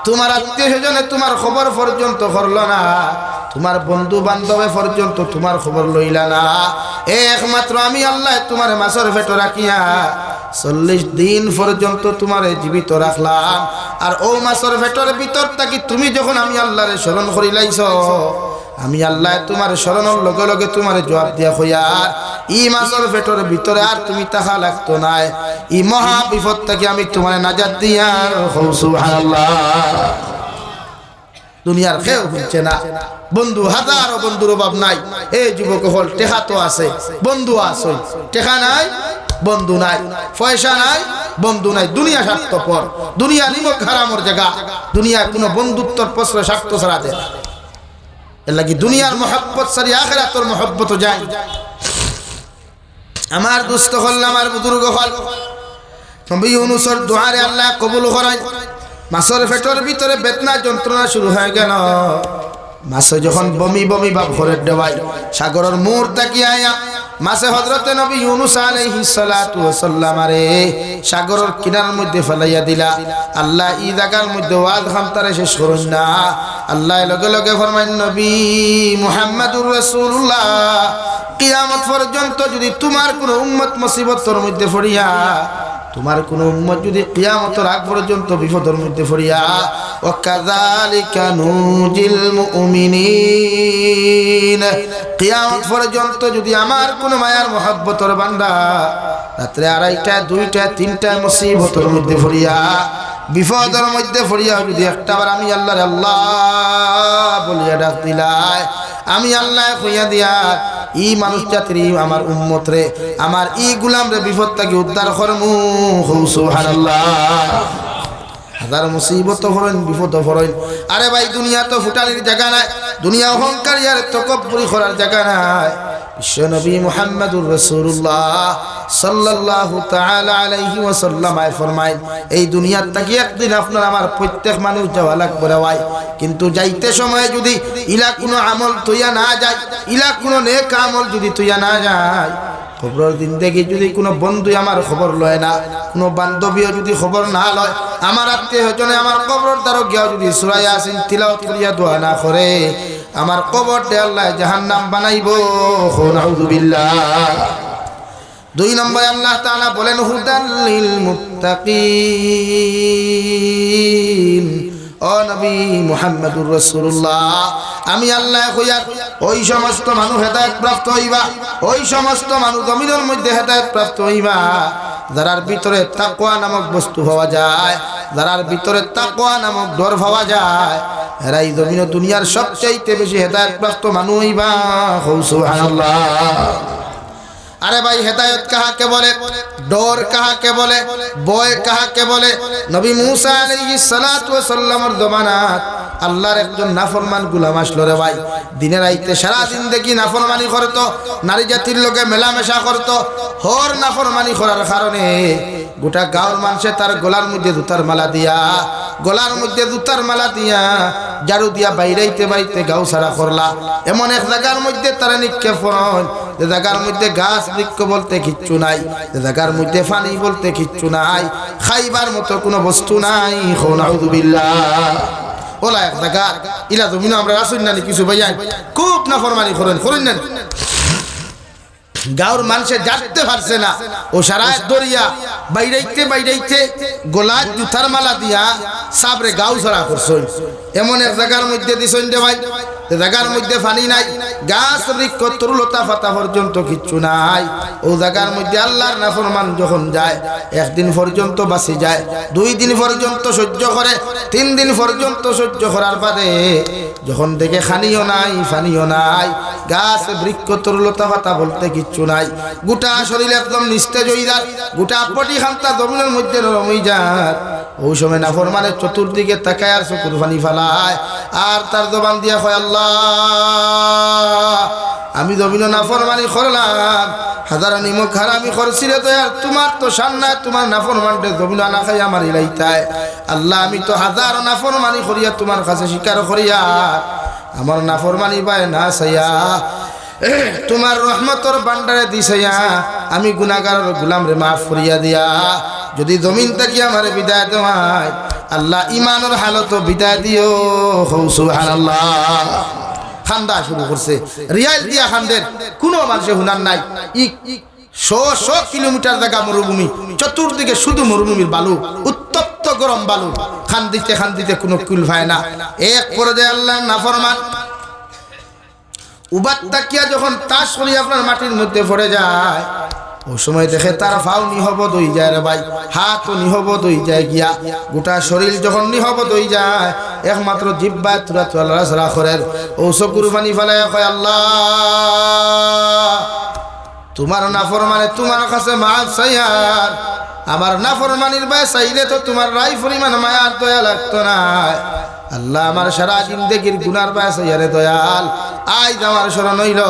তোমার আত্মীয় স্বজনে তোমার খবর পর্যন্ত করল না, তোমার বন্ধু বান্ধবে পর্যন্ত তোমার খবর লইলা না। একমাত্র আমি আল্লাহ তোমার মাছের পেটে রাখিয়া 40 দিন পর্যন্ত তোমার জীবিত রাখলাম। আর ও মাছের পেটের ভিতর থাকি তুমি যখন আমি আল্লাহরে স্মরণ করিলাইছ, আমি আল্লাহ তোমার স্মরণের লগে লগে তোমার জবাব দিয়া হইয়ার ই মাছের পেটের ভিতরে আর তুমি তাহা লাগতো নাই, ই মহা বিপদ থেকে আমি তোমার নাজাত দিয়া সুবহানাল্লাহ। দুনিয়ার কেউ হচ্ছে না, বন্ধু হাজারো বন্ধুর অভাব নাই। এই যুবক হল টেকা তো আছে, বন্ধু আছে, টেকা নাই বন্ধু নাই, পয়সা নাই বন্ধু নাই। দুনিয়া স্বার্থপর, দুনিয়া নিমক হারামর জায়গা, দুনিয়া কোনো বন্ধুত্বর প্রশ্রয় স্বার্থ ছাড়া দেয়। এর লাগি দুনিয়ার মহব্বত সারি আখিরাতের মহব্বত যায়। আমার দুস্থ হল, আমার বুজুর্গ হল, নবী ইউনূসের দুআরে আল্লাহ কবুল করেন। মাছের পেটের ভিতরে বেদনা যন্ত্রণা শুরু হয়ে গেল। মাছে যখন বমি বমি ভাব করে দেওয়াই, সাগরের মোড় তাকিয়ে আয়া মাছে হযরতে নবী ইউনূস আলাইহিস সালাতু ওয়াস সালাম আরে সাগরের কিনার মধ্যে ফেলাইয়া দিলা। আল্লাহ ই জায়গার মধ্যে ওয়াজ খামতারে শেষ করুন না। আল্লাহ লগে লগে ফরমাইন নবী মুহাম্মদুর রাসূলুল্লাহ, কিয়ামত পর্যন্ত যদি তোমার কোনো উম্মত মুসিবতের মধ্যে পড়িয়া, তোমার কোন উম্মত যদি কিয়ামতের আগ পর্যন্ত বিপদের মধ্যে পড়িয়া, ওয়া কাযালিকা নুজিল মুমিনিন, কিয়ামত পর্যন্ত যদি আমার কোন মায়ার মহব্বতের বান্দা রাত্রে 2টা 2টা 3টা মুসিবতের মধ্যে পড়িয়া, বিপদের মধ্যে পড়িয়া যদি একটাবার আমি আল্লাহর আল্লাহ বলিয়া ডাক দিলাই, আমি আল্লাহ কইয়া দিয়া ই মানুষ জাতির আমার উম্মত রে, আমার ই গুলাম রে বিপদ থেকে উদ্ধার করমু। সুবহানাল্লাহ। হাজার মুসিবত হরেন, বিপদ হরেন। আরে ভাই দুনিয়া তো ফুটানির জায়গা নাই, দুনিয়া অহংকারী আর তকব্বুরি করার জায়গা নাই। বিশ্বনবী মুহাম্মদুর রাসূলুল্লাহ সাল্লাল্লাহু তাআলা আলাইহি ওয়াসাল্লাম ফরমায়, এই দুনিয়ার থেকে একদিন আপনার আমার প্রত্যেক মানুষ যাওয়া লাগবে রে ভাই, কিন্তু যাইতে সময় যদি ইলা কোনো আমল তুইয়া না যায়, ইলা কোনো নেক আমল যদি তুইয়া না যায়, খবরের দিন দেখি যদি কোনো বন্ধু আমার খবর লয় না, কোনো বান্ধবীও যদি খবর না লয়, আমার আত্মীয় স্বজনে আমার কবর দ্বারা গিয়া যদি সূরা ইয়াসিন তিলাওয়াত করিয়া দোয়া না করে, আমার কবরটা আল্লাহ জাহান্নাম বানাইবো। নাউযুবিল্লাহ। 2 নম্বরে আল্লাহ তাআলা বলেন হুদাল লিল মুত্তাকিন। ও নবী মুহাম্মদুর রাসূলুল্লাহ, আমি আল্লাহ কইয়া ওই সমস্ত মানুষ হেদায়েত প্রাপ্ত হইবা, ওই সমস্ত মানুষ জমিনের মধ্যে হেদায়েত প্রাপ্ত হইবা যারার ভিতরে তাকওয়া নামক বস্তু পাওয়া যায়, যারার ভিতরে তাকওয়া নামক ডর পাওয়া যায়, এরাই জমিন দুনিয়ার সবচাইতে বেশি হেদায়েত প্রাপ্ত মানুষ হইবা। সুবহানাল্লাহ। আরে ভাই হেদায়েত কাহাকে বলে, ডর কাহাকে বলে, ভয় কাহাকে বলে? নবী মূসা আলাইহিস সালাতু ওয়াস সালামের জমানাত আল্লাহর একজন নাফরমান গোলাম আসলো রে ভাই, দিনে রাইতে সারা দিন দেখি নাফরমানি করতো, নারী জাতির লোকে মেলামেশা করতো। হর নাফরমানি করার কারণে গোটা গাঁওর মানুষে তার গলার মধ্যে জুতার মালা দিয়া, গলার মধ্যে জুতার মালা দিয়া ঝাড়ু দিয়া বাইরাইতে বাইতে গাঁও সারা করলা। এমন এক জায়গার মধ্যে তারা নিক্ষেপ করেন যে জায়গার মধ্যে গাছ বৃক্ষ বলতে কিচ্ছু নাই, যে জায়গার মধ্যে পানি বলতে কিচ্ছু নাই, খাইবার মতো কোনো বস্তু নাই। নাউযুবিল্লাহ। ওলা এক জায়গা ইলা জমিন আমরা রাসূল নানি কিছু ভাইয়া খুব নাফরমানি করেন না, গাঁর মানুষে জানতে পারছে না, ও সারা দরিয়া বাইরাইতে বাইরাইতে গোলা জুতার মালা দিয়া সাবরে গাঁও ছড়া করছেন। এমন এক জায়গার মধ্যে দিছেন যে ভাই জায়গার মধ্যে পানি নাই, গাছ বৃক্ষ তরুলতা পাতা পর্যন্ত কিচ্ছু নাই, ও জায়গার মধ্যে আল্লাহর নাফরমান যখন যায় একদিন পর্যন্ত বাঁচি যায়, 2 দিন পর্যন্ত সহ্য করে, 3 দিন পর্যন্ত সহ্য করার বাদে যখন দেখে খানিও নাই পানিও নাই, গাছ বৃক্ষ তরুলতা পাতা বলতে কিচ্ছু নাই, গোটা শরীর একদম নিস্তেজ হয়ে যায়, গোটা পটি খান্তা জমিনের মধ্যে নরম হয়ে যায়, ওই সময় নাফরমানের চতুর্দিকে তাকায় আর চকুর পানি ফালায় আর তার জবান দিয়া কয় আল্লাহ আমি জমিন নাফরমানি করলাম, হাজার নিমক হারামি করছি রে, তো আর তোমার তো শান নাই, তোমার নাফরমানটা জমিন না খাই আমার ইলাইতায়, আল্লাহ আমি তো হাজার নাফরমানি করিয়া তোমার কাছে স্বীকার করিয়া আমার নাফরমানি পায় না চাইয়া তোমার রহমতর বান্ডারে দিছাইয়া আমি গুনাহগার গোলাম রে মাফ করিয়া দিয়া যদি জমিন থেকে আমার বিদায় দেওয়ায় আল্লাহ ইমানের হালত বিদায় দিও, সুবহানাল্লাহ। খান্দা শুরু করছে, রিয়াল দিয়া খান্দের কোনো মানুষে হুনার নাই, 100 কিলোমিটার জায়গা মরুভূমি, চতুর্দিকে শুধু মরুভূমির বালু, উত্তপ্ত গরম বালু, খান্দিতে কোনো কুল পায় না। এক পর্যায়ে আল্লাহ নাফরমান উবাত তাকিয়া যখন তাস করি আপনার মাটির মধ্যে পড়ে যায়, ওই সময় দেখে তার ফাও নিহবদ হয়ে যায় রে ভাই, হাতও নিহবদ হয়ে যায় গিয়া, গোটা শরীর যখন নিহবদ হয়ে যায় একমাত্র জিহ্বায় তুরা তুরা করেন, ও চকুর পানি ফেলায় কয় আল্লাহ তোমার নাফরমানে তোমার কাছে মাফ চাইয়ার, আমার নাফরমানির ভাই চাইলে তো তোমার রাই পরিমাণ মায়ার দয়া লাগতো না, আল্লাহ আমার সারা জিন্দেগির গুনার ভাই চাইয়ারে দয়াল আজ আমার স্মরণ হইল,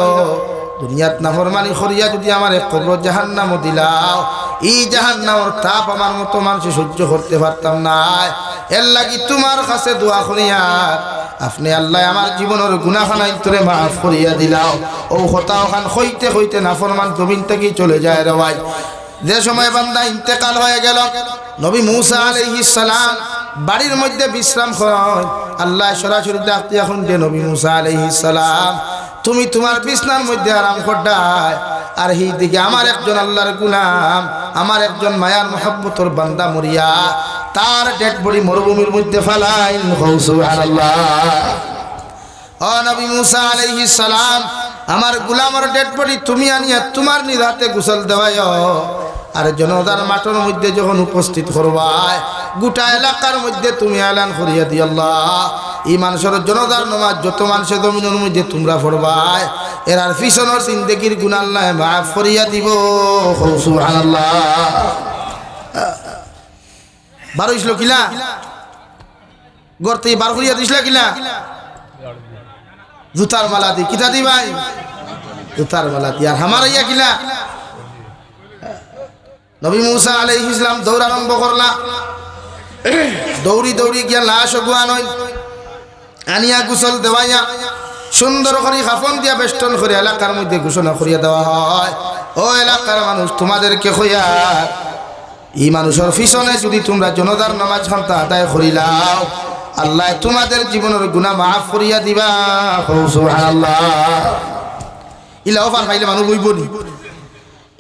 দুনিয়াত নাফরমানি করিয়া যদি আমার এক কবর জাহান্নামও দিলাও, এই জাহান্নামের তাপ আমার মতো মানুষ সহ্য করতে পারতাম না, এর লাগি তোমার কাছে দোয়া করিয়া আপনি আল্লাহ আমার জীবনের গুনাহখানাই তোরে মাফ করিয়া দিলাও, ও হতাও খান হইতে নাফরমান জমিন থেকেই চলে যায় রে ভাই। যে সময় বান্দা ইন্তেকাল হয়ে গেল, নবী মূসা আলাইহিস সালাম বাড়ির মধ্যে বিশ্রাম করেন, আল্লাহ সরাসরি ডাকতে এখন যে নবী মূসা আলাইহিস সালাম তুমি তোমার বিছনার মধ্যে আরাম করডায়, আর এই দিকে আমার একজন আল্লাহর গোলাম, আমার একজন মায়ার মহব্বতর বান্দা মরিয়া তার ডেড বডি মরুভূমির মধ্যে ফালাইন, সুবহানাল্লাহ। ও নবী মূসা আলাইহিস সালাম আমার গোলামের ডেড বডি তুমি আনিয়া তোমার নিজ হাতে গোসল দেওয়ায়, আর জনতার মাঠের মধ্যে যখন উপস্থিত করবায় গোটা এলাকার মধ্যে তুমি এলান করিয়া দি আল্লাহ এই মানুষের জনতার নামাজ যত মানুষের জমিনের মধ্যে তোমরা পড়বায় এর আর পিছনের জিন্দেগির গুনাহ আল্লাহ মাফ করিয়া দিব, সুবহানাল্লাহ। বারো ইসলো কিলা গর্তে বার করিয়া দিসলা কিলা জুতার মালা দি কিতা দি ভাই, জুতার মালা দি। আর আমার ইয়া কিলা নবী মূসা আলাইহিস সালাম দৌড় আরম্ভ করলা, দৌড়ি গিয়া লাশ গুয়ান আনিয়া গোসল দেওয়াইয়া সুন্দর করে খাফন দিয়া বেষ্টন করে এলাকার মধ্যে ঘোষণা করিয়া দেওয়া হয়, ও এলাকার মানুষ তোমাদেরকে কইয়া এই মানুষের পিছনে যদি তোমরা জনতার নামাজ খান্তা আদায় করিলাও আল্লাহ তোমাদের জীবনের গুনাহ মাফ করিয়া দিবা, সুবহানাল্লাহ। ইলা অফার পাইলে মানুষ বইবনি,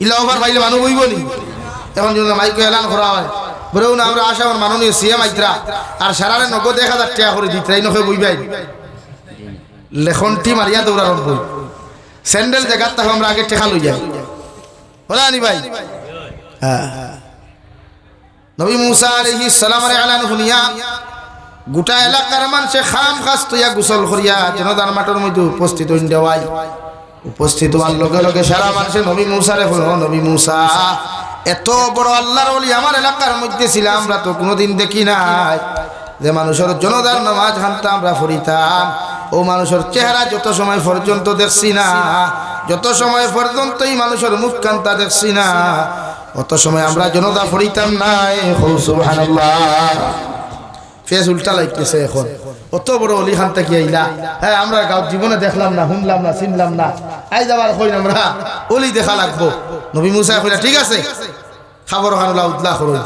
ইলা অফার পাইলে মানুষ বইবনি। এখন যদি মাইকে এলান করা হয় বলেও না আমরা আশা আমার মাননীয় সিএম আইত্রা আর সারারে 90,000 টাকা করে দিতরাই নখে বইবাই লেখনটি মারিয়া দৌড়ার বই স্যান্ডেল জায়গার তাকে আমরা আগে টেকা লই যাই বলে আনি ভাই। নবী মূসা আলাইহিস সালামের এলান শুনিয়া গোটা এলাকার মানুষে খাম খাস তৈয়া গোসল করিয়া জনতার মাঠের মধ্যে উপস্থিত হইন দেওয়াই, উপস্থিত হওয়ার লগে লগে সারা মানুষে নবী মূসারে বলল, নবী মূসা এত বড় আল্লাহর ওলি আমার এলাকার মধ্যে ছিল আমরা তো কোনোদিন দেখি নাই, যে মানুষের জনতার নামাজ খানতা আমরা পড়িতাম, ও মানুষের চেহারা যত সময় পর্যন্ত দেখছি না, যত সময় পর্যন্ত এই মানুষের মুখ কান্তা দেখছি না অত সময় আমরা জনতা পড়িতাম নাই, সুবহানাল্লাহ। ফেস উল্টা লাগতেছে এখন, অত বড় অলি খান থেকে আইলা, হ্যাঁ আমরা গাঁও জীবনে দেখলাম না, শুনলাম না, চিনলাম না, আই যাবার কই আমরা অলি দেখা লাগবো। নবী মূসা কইলা ঠিক আছে খাবার খানুলা উদলা করুন,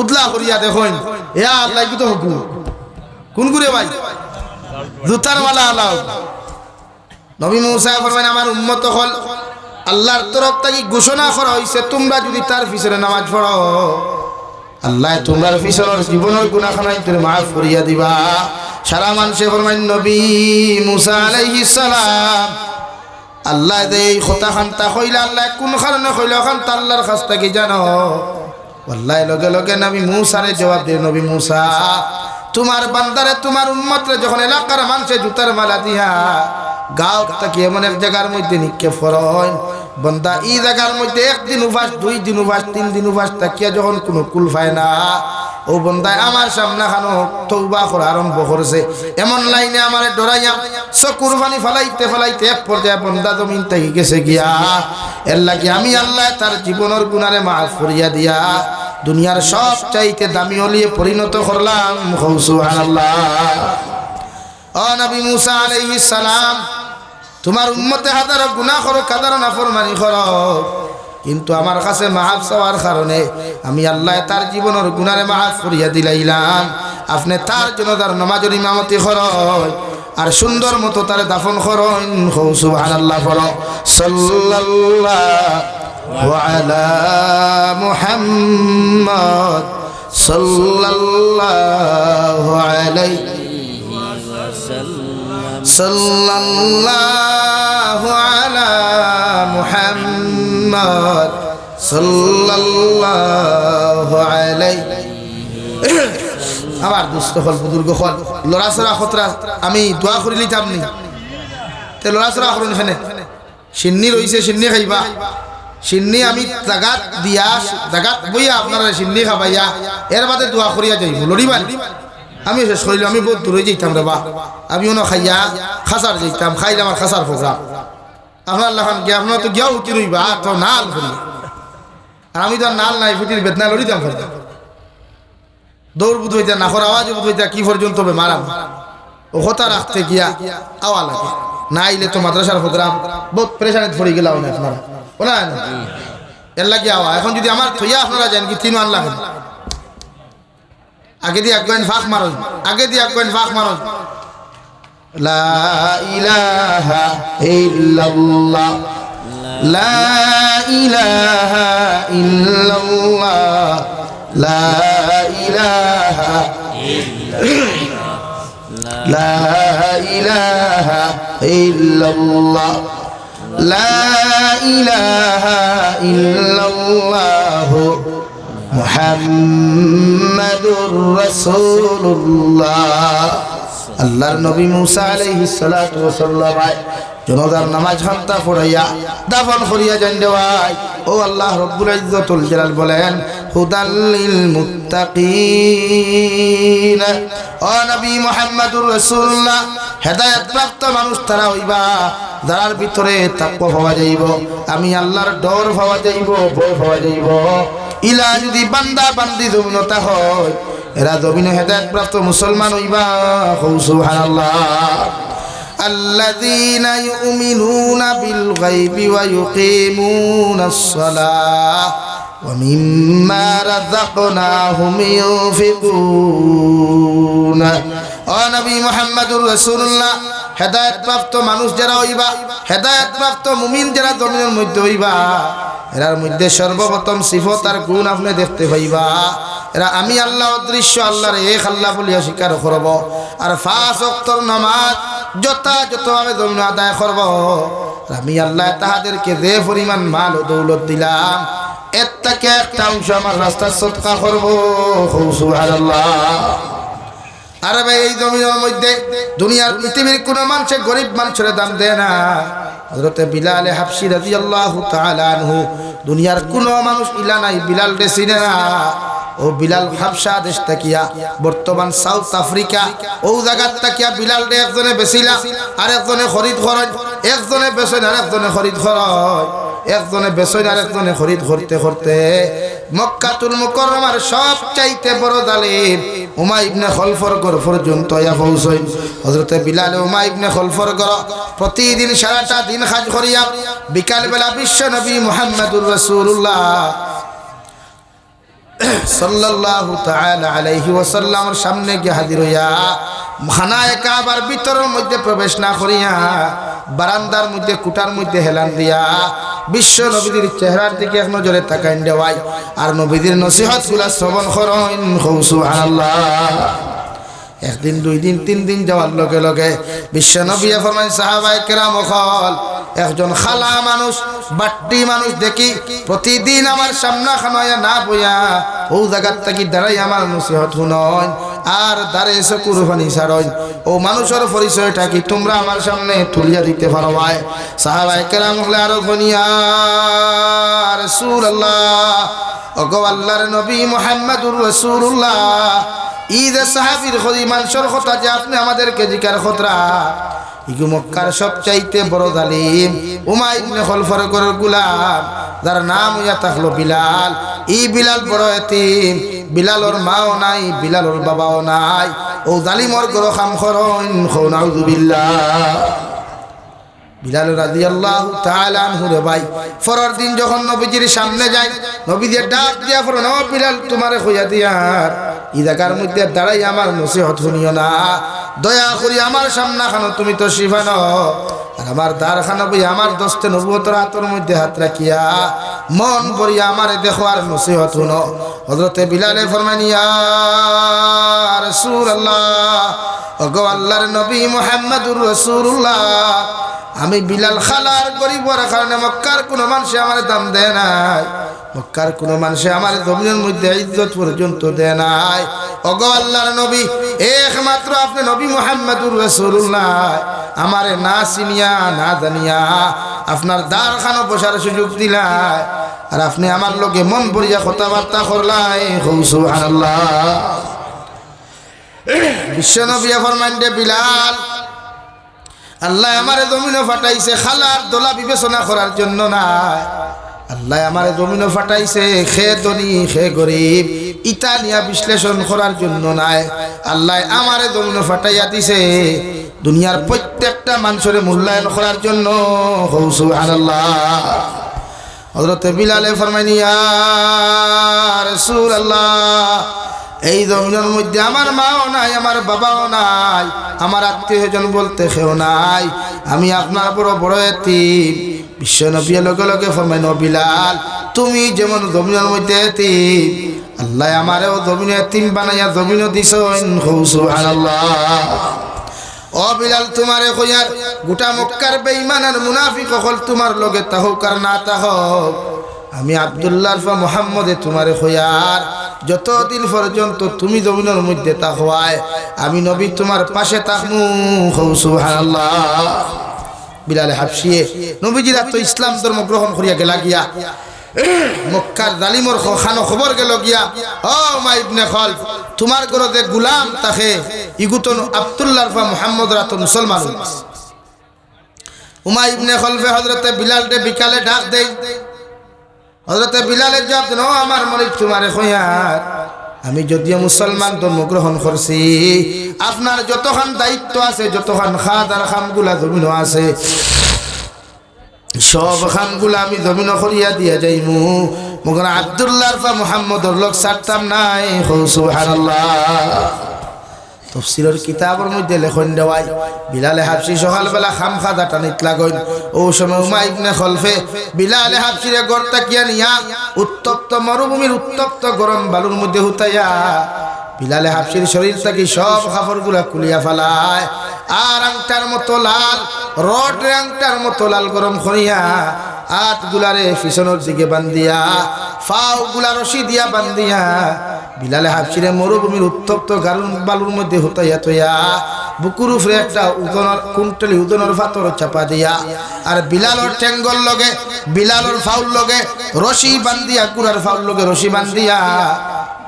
উদলা করিয়া দেখুন এ আল্লাহ কি তো হুকুম কোন করে ভাই জুতার মালা আল্লাহ। নবী মূসা ফরমান আমার উম্মত হল আল্লাহর তরফ থেকে ঘোষণা করা হয়েছে তোমরা যদি তার পিছনে নামাজ পড়ো আল্লাহ তোমার পিছনের জীবনের গুনাহখানাই তোরে মাফ করিয়া দিবা। সারা মানুষে ফরমাইন নবী মুসা আলাইহিস সালাম আল্লাহ দেই কথা খান্তা কইলা আল্লাহ কোন কারণে কইলা খান্তা আল্লাহর খাস্তা কি জানো আল্লাহ লগে লগে নবী মুসারে জবাব দিয়ে নবী মুসা তোমার বান্দারে তোমার উম্মতরে যখন এলাকার মানুষে জুতার মালা দিয়া গাঁও থেকে এমন এক জায়গার মধ্যে নিক্ষেপ করেন বন্দা এই জায়গার মধ্যে একদিন উপাস 2 দিন উপাস 3 দিন উপাস তাকিয়া যখন কোনো কুল পায় না ও বন্দায় আমার সামনে খানো তওবা করা আরম্ভ করেছে এমন লাইনে আমারে ডরাইয়া চকুর পানি ফলাইতে ফলাইতে এক পর্যায়ে বন্দা জমিন থেকে গেছে গিয়া এর লাগি আমি আল্লাহ তার জীবনের গুনারে মাফ করিয়া দিয়া দুনিয়ার সব চাইতে দামি ওলিয়ে পরিণত করলাম সুবহানাল্লাহ ও নবী মুসা আলাইহিস সালাম তোমার উম্মতে হাজারো গুনাহ করো কাদারো নাফরমানি করো কিন্তু আমার কাছে মাফ চাওয়ার কারণে আমি আল্লাহ তার জীবনের গুনারে মাফ করিয়া দিলাইলাম আপনি তার জন্য তার নামাজের ইমামতি করুন আর সুন্দর মতো তারে দাফন করুন সুবহানাল্লাহ বলো সাল্লাল্লাহু আলা মুহাম্মদ সাল্লাল্লাহু আলাইহি সাল্লাল্লাহু আলা মুহাম্মদ সাল্লাল্লাহু আলাইহি আমার দুস্থ হল বুজুর্গ হল লড়াছড়া খতরা আমি দোয়া করি লিতাম নি তে লড়াছড়া করুন এখানে সিন্নি রইছে সিন্নি খাইবা সিন্নি আমি জাগাত দিয়া জাগাত বইয়া আপনারা সিন্নি খাবাইয়া এর বাদে দোয়া করিয়া যাইব লড়িবান আমি শেষ করিলাম আমি বহুত দূরে যেতাম রে বা আমি অন্য খাইয়া খাসার যেতাম খাইলে আমার খাসার প্রোগ্রাম আপনার লাখান গিয়া আপনার তো গিয়াও উঠি রইবা তো নাল করি আর আমি তো নাল নাই ফুটির বেদনা লড়িতাম ফেলতাম দৌড় বুধ হইতা নাখর আওয়াজ বুধ হইতা কি পর্যন্ত হবে মারাম ও হতা রাখতে গিয়া আওয়া লাগে না আইলে তো মাদ্রাসার প্রোগ্রাম বহুত প্রেশারে পড়ে গেলাম না আপনারা ওনা এর লাগে আওয়া এখন যদি আমার থইয়া আপনারা যান কি 3 মান লাগে আগে দিয়ে একজন ফাঁক মারো আগে দিয়ে একজন ফাঁক মারো লা ইলাহা ইল্লাল্লাহ লা ইলাহা ইল্লাল্লাহ লা ইলাহা লা ইলাহা ইল্লাল্লাহ লা ইলাহা ইল্লাল্লাহ মুহাম্মাদুর রাসূলুল্লাহ আল্লাহর নবী মুসা আলাইহিস সালাতু ওয়াস সালাম জনাজার নামাজ খান্তা পড়াইয়া দাফন করিয়া যান দেওয়াই ও আল্লাহ রব্বুল ইজ্জতুল জালাল বলেন হুদাল লিল মুত্তাকিন ও নবী মুহাম্মাদুর রাসূলুল্লাহ হেদায়েত প্রাপ্ত মানুষ তারা হইবা যার ভিতরে তাকওয়া পাওয়া যাইব আমি আল্লাহর ডর পাওয়া যাইব ভয় পাওয়া যাইব ইলা যদি বান্দা বান্দি জমিনতা হয় এরা জমিনে হেদায়েত প্রাপ্ত মুসলমান হইবা সুবহানাল্লাহ আল্লাযীনা ইউমিনুনা বিল গায়বি ওয়া ইউকিমুনাস সালাহ ওয়া মিম্মা রাযাকনাহুম ইউনফিকুন ও নবী মুহাম্মদুর রাসূলুল্লাহ হেদায়েত প্রাপ্ত মানুষ যারা হইবা হেদায়েত প্রাপ্ত মুমিন যারা জমিনের মধ্যে হইবা এরার মধ্যে সর্বপ্রথম সিফত আর গুণ আপনি দেখতে পাইবা এরা আমি আল্লাহ অদৃশ্য আল্লাহর এক আল্লাহ বলিয়া স্বীকার করব আর 5 ওয়াক্তের নামাজ যথাযথভাবে জমিনে আদায় করব আমি আল্লাহ তাহাদেরকে যে পরিমাণ মাল ও দৌলত দিলাম এর থেকে একটা অংশ আমার রাস্তায় সদকা করব সুবহানাল্লাহ আরে ভাই এই জমিনের মধ্যে দুনিয়ার পৃথিবীর কোন মানুষ গরিব মানুষের দাম দেয় না হযরত বিলাল হাবশী রাদিয়াল্লাহু তাআলা আনহু দুনিয়ার কোন মানুষ ইলা নাই বিলাল রে চিনে না ও বিলাল হাবশা দেশ তাকিয়া বর্তমান সাউথ আফ্রিকা ও জায়গা তাকিয়া বিলাল রে একজনে বেচিলা আর একজনে খরিদ করেন একজনে বেচেন আর একজনে খরিদ করেন একজনে বেচেন আর একজনে খরিদ করতে করতে মক্কাতুল মুকাররমার সবচাইতে বড় জালিম উমাই ইবনে খলফর ঘর পর্যন্ত আয়া পৌঁছায় হযরত বিলাল উমাই ইবনে খলফর ঘর প্রতিদিন সারাটা দিন কাজ করিয়া বিকাল বেলা বিশ্ব নবী মুহাম্মদুর রাসূলুল্লাহ সাল্লাল্লাহু তাআলা আলাইহি ওয়াসাল্লামের সামনে গিয়ে হাজির হইয়া খানায়ে কাবার ভিতরের মধ্যে প্রবেশ না করিয়া বারান্দার মধ্যে কুটার মধ্যে হেলান দিয়া বিশ্ব নবীর চেহারার দিকে এক নজরে তাকাইন দেওয়াই আর নবীর নসিহতগুলা শ্রবণ করেন সুবহানাল্লাহ একদিন 2 দিন 3 দিন যাওয়ার লগে লগে বিশ্বনবী ফরমায় সাহাবায়ে কেরাম হল একজন খালা মানুষ বাট্টি মানুষ দেখি প্রতিদিন আমার সামনে খানায় না বইয়া ও জায়গা থেকে দাঁড়াই আমার নসিহত শুনন আর দাঁড়িয়ে চকুর পানি ছাড়ন ও মানুষের পরিচয়টা কি তোমরা আমার সামনে তুলিয়া দিতে পারো ভাই সাহাবায়ে কেরাম হলে আরো বনিয়া রাসূলুল্লাহ ওগো আল্লাহর নবী মুহাম্মদুর রাসূলুল্লাহ ঈদ সাহাবীর খদি মানুষের কথা যে আপনি আমাদেরকে জিকার খতরা ইগু মক্কার সবচাইতে বড় জালিম উমাইয়া ইবনে খলফর গোলাম যার নাম হইয়া থাকলো বিলাল এই বিলাল বড় এতিম বিলালর মাও নাই বিলালর বাবাও নাই ও জালিমর গরো খাম খরন নাউযু বিল্লাহ বিলাল রাদিয়াল্লাহু তাআলা আনহু রে ভাই ফরর দিন যখন নবীজির সামনে যায় নবীজি ডাক দিয়া ফরন ও বিলাল তোমারে কইয়া দিয়ার এই জায়গার মধ্যে দাঁড়াই আমার নসিহত শুনিও না দয়া করি আমার সামনে খানো তুমি তো শিফানো আর আমার দ্বার খানো বই আমার দস্তে নবুয়তের হাতের মধ্যে হাত রাখিয়া মন ভরিয়া আমারে দেখো আর নসিহত শুনো হযরতে বিলালে ফরমান ইয়া রাসূলুল্লাহ ওগো আল্লাহর নবী মুহাম্মদুর রাসূলুল্লাহ আমি বিলাল খালার গরিব হওয়ার কারণে মক্কার কোনো মানুষে আমার দাম দেয় নাই মক্কার কোনো মানুষে আমার জমিনের মধ্যে ইজ্জত পর্যন্ত দেয় নাই ওগো আল্লাহর নবী একমাত্র আপনি নবী মুহাম্মদুর রাসূলুল্লাহ আমারে না চিনিয়া না জানিয়া আপনার দ্বারখানো বসার সুযোগ দিলাই আর আপনি আমার লগে মন ভরিয়া কথাবার্তা করলাই সুবহানাল্লাহ বিশ্বনবী ফরমান দে বিলাল আল্লাহ আমারে জমিনে ফাটাইছে খালার দোলা বিবেচনা করার জন্য না আল্লাহ আমারে জমিনে ফাটাইছে খে ধনী খে গরিব ইটা নিয়া বিশ্লেষণ করার জন্য নাই আল্লাহ আমারে জমিনে ফাটাইয়া দিছে দুনিয়ার প্রত্যেকটা মানুষের মূল্যায়ন করার জন্য সুবহানাল্লাহ হযরতে বিলালে ফরমাইনি ইয়া রাসূলুল্লাহ এই জমিনের মধ্যে আমার মাও নাই আমার বাবাও নাই আমার আত্মীয়জন বলতে কেউ নাই আমি আপনার বড় বড় এতিম বিশ্বনবী লগে লগে ফরমাইন বিলাল তুমি যেমন জমিনের মধ্যে এতিম আল্লাহ আমারেও জমিনে এতিম বানাইয়া জমিনও দিছেন সুবহানাল্লাহ ও বিলাল তোমারে কইয়ার গোটা মক্কার বেঈমান আর মুনাফিক হল তোমার লগে তাহক আর না তাহক আমি আব্দুল্লাহ মুহাম্মদে তোমারে কইয়ার যতদিন পর্যন্ত তুমি জমিনের মধ্যে তাকওয়ায় আমি নবী তোমার পাশে থাকমু সুবহানাল্লাহ বিলাল হাবশিয়ে নবীজিরা তো ইসলাম ধর্ম গ্রহণ করিয়া গেলা গিয়া মক্কার জালিমর খানো খবর গেল গিয়া ও উমাইয়া ইবনে খলফ তোমার ঘরে গোলাম তাকে ইগুতন আব্দুল্লাহ মুহাম্মদ রাত মুসলমান উমাইয়া ইবনে খলফে হযরতে বিলালকে বিকালে ডাক দেই হযরতে বিলালের জবাব দেন ও আমার মালিক তোমারে কইয়ার আমি যদিও মুসলমান ধর্ম গ্রহণ করছি আপনার যতখান দায়িত্ব আছে যতখান খাদার খামগুলা জমিন আছে সব খামগুলা আমি জমিন করিয়া দিয়া যাইমু মগর আব্দুল্লাহ মুহাম্মদর লোক ছাড়তাম নাই সুবহানাল্লাহ তফসিরের কিতাবের মধ্যে লেখন দেওয়াই বিলালে হাবশি সকালবেলা খাম খাদা টানিত লাগইন ও সময় উমাইয়া ইবনে খলফে বিলালে হাবশিরে গর্তা কিয়া নিয়া উত্তপ্ত মরুভূমির উত্তপ্ত গরম বালুর মধ্যে হুতাইয়া বিলালে হাবশির শরীর থেকে সব কাপড়গুলা খুলিয়া ফেলায় আর আংটার মতো লাল রড আংটার মতো লাল গরম করিয়া হাত গুলারে পিছনের দিকে বান্ধিয়া ফাও গুলা রশি দিয়া বান্ধিয়া বিলালে হাবশিরে মরুভূমির উত্তপ্ত গারুন বালুর মধ্যে হুতাইয়া তৈয়া বুকুর উপরে একটা উদনের কুন্টলি উদনের পাথর চাপা দিয়া আর বিলালর ঠ্যাঙ্গল লগে বিলালর ফাউল লগে রশি বান্ধিয়া কুড়ার ফাউল লগে রশি বান্ধিয়া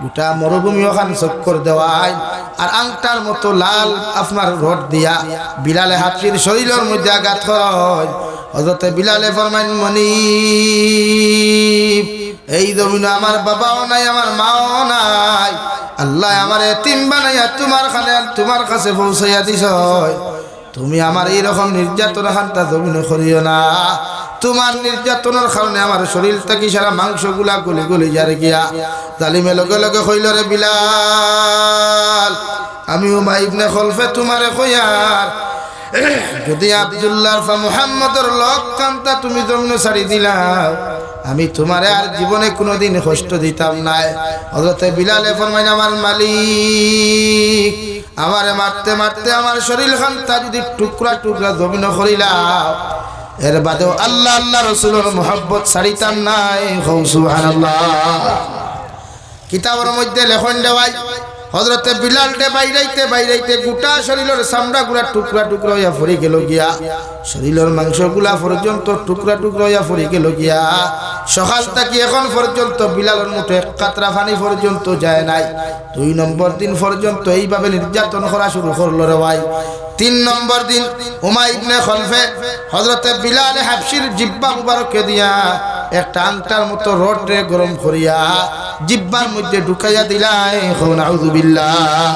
গোটা মরুভূমি ওখান চক্কর দেওয়ায় আর আংটার মতো লাল আপনার রড দিয়া বিলালে হাবশির শরীরের মধ্যে আঘাত হয় হযরতে বিলালে ফরমাইন মনিব এই জমিনে আমার বাবাও নাই আমার মাও নাই আল্লাহ আমার এতিম বানাইয়া তোমার কাছে পৌঁছাইয়া দিছ তুমি আমার এইরকম নির্যাতন হান্তা জমিনে করিও না তোমার নির্যাতনের কারণে আমার শরীর থেকে সারা মাংসগুলা গলে গলে যারে গিয়া জালিমে লগে লগে কইল রে বিলাল আমি উমাইয়া ইবনে খলফে তোমারে কইয়ার যদি আব্দুল্লাহ মুহাম্মদর লোক কান্তা তুমি জমিনে ছাড়ি দিলাও আমি তোমারে আর জীবনে কোনোদিন কষ্ট দিতাম না হযরতে বিলালে ফরমাইন আমার মালিক আমারে মারতে মারতে আমার শরীর খান্তা যদি টুকরা টুকরা জমিন করিলাম এর বাদেও আল্লাহ আল্লাহ রসুলের মোহাব্বত ছাড়িতাম নাই। সুবহানাল্লাহ। কিতাবের মধ্যে লেখন দেওয়াই হযরতে বিলাল দে বাইরাইতে বাইরাইতে গোটা শরীরের চামড়া গুলা টুকরা টুকরা হইয়া পড়ে গেল গিয়া, শরীরের মাংস গুলা পর্যন্ত টুকরা টুকরা হইয়া পড়ে গেল গিয়া। সকাল থেকে এখন পর্যন্ত বিলালের মুঠে এক কাতরা পানি পর্যন্ত যায় নাই। 2 নম্বর দিন পর্যন্ত এইভাবে নির্যাতন করা শুরু করলো রে ভাই। 3 নম্বর দিন উমাইয়া ইবনে খলফে হযরতে বিলাল হাবশির জিহ্বা মুবারকে দিয়া একটা আংটার মতো রড রে গরম করিয়া জিহ্বার মধ্যে ঢুকাইয়া দিলাই। নাউযু বিল্লাহ।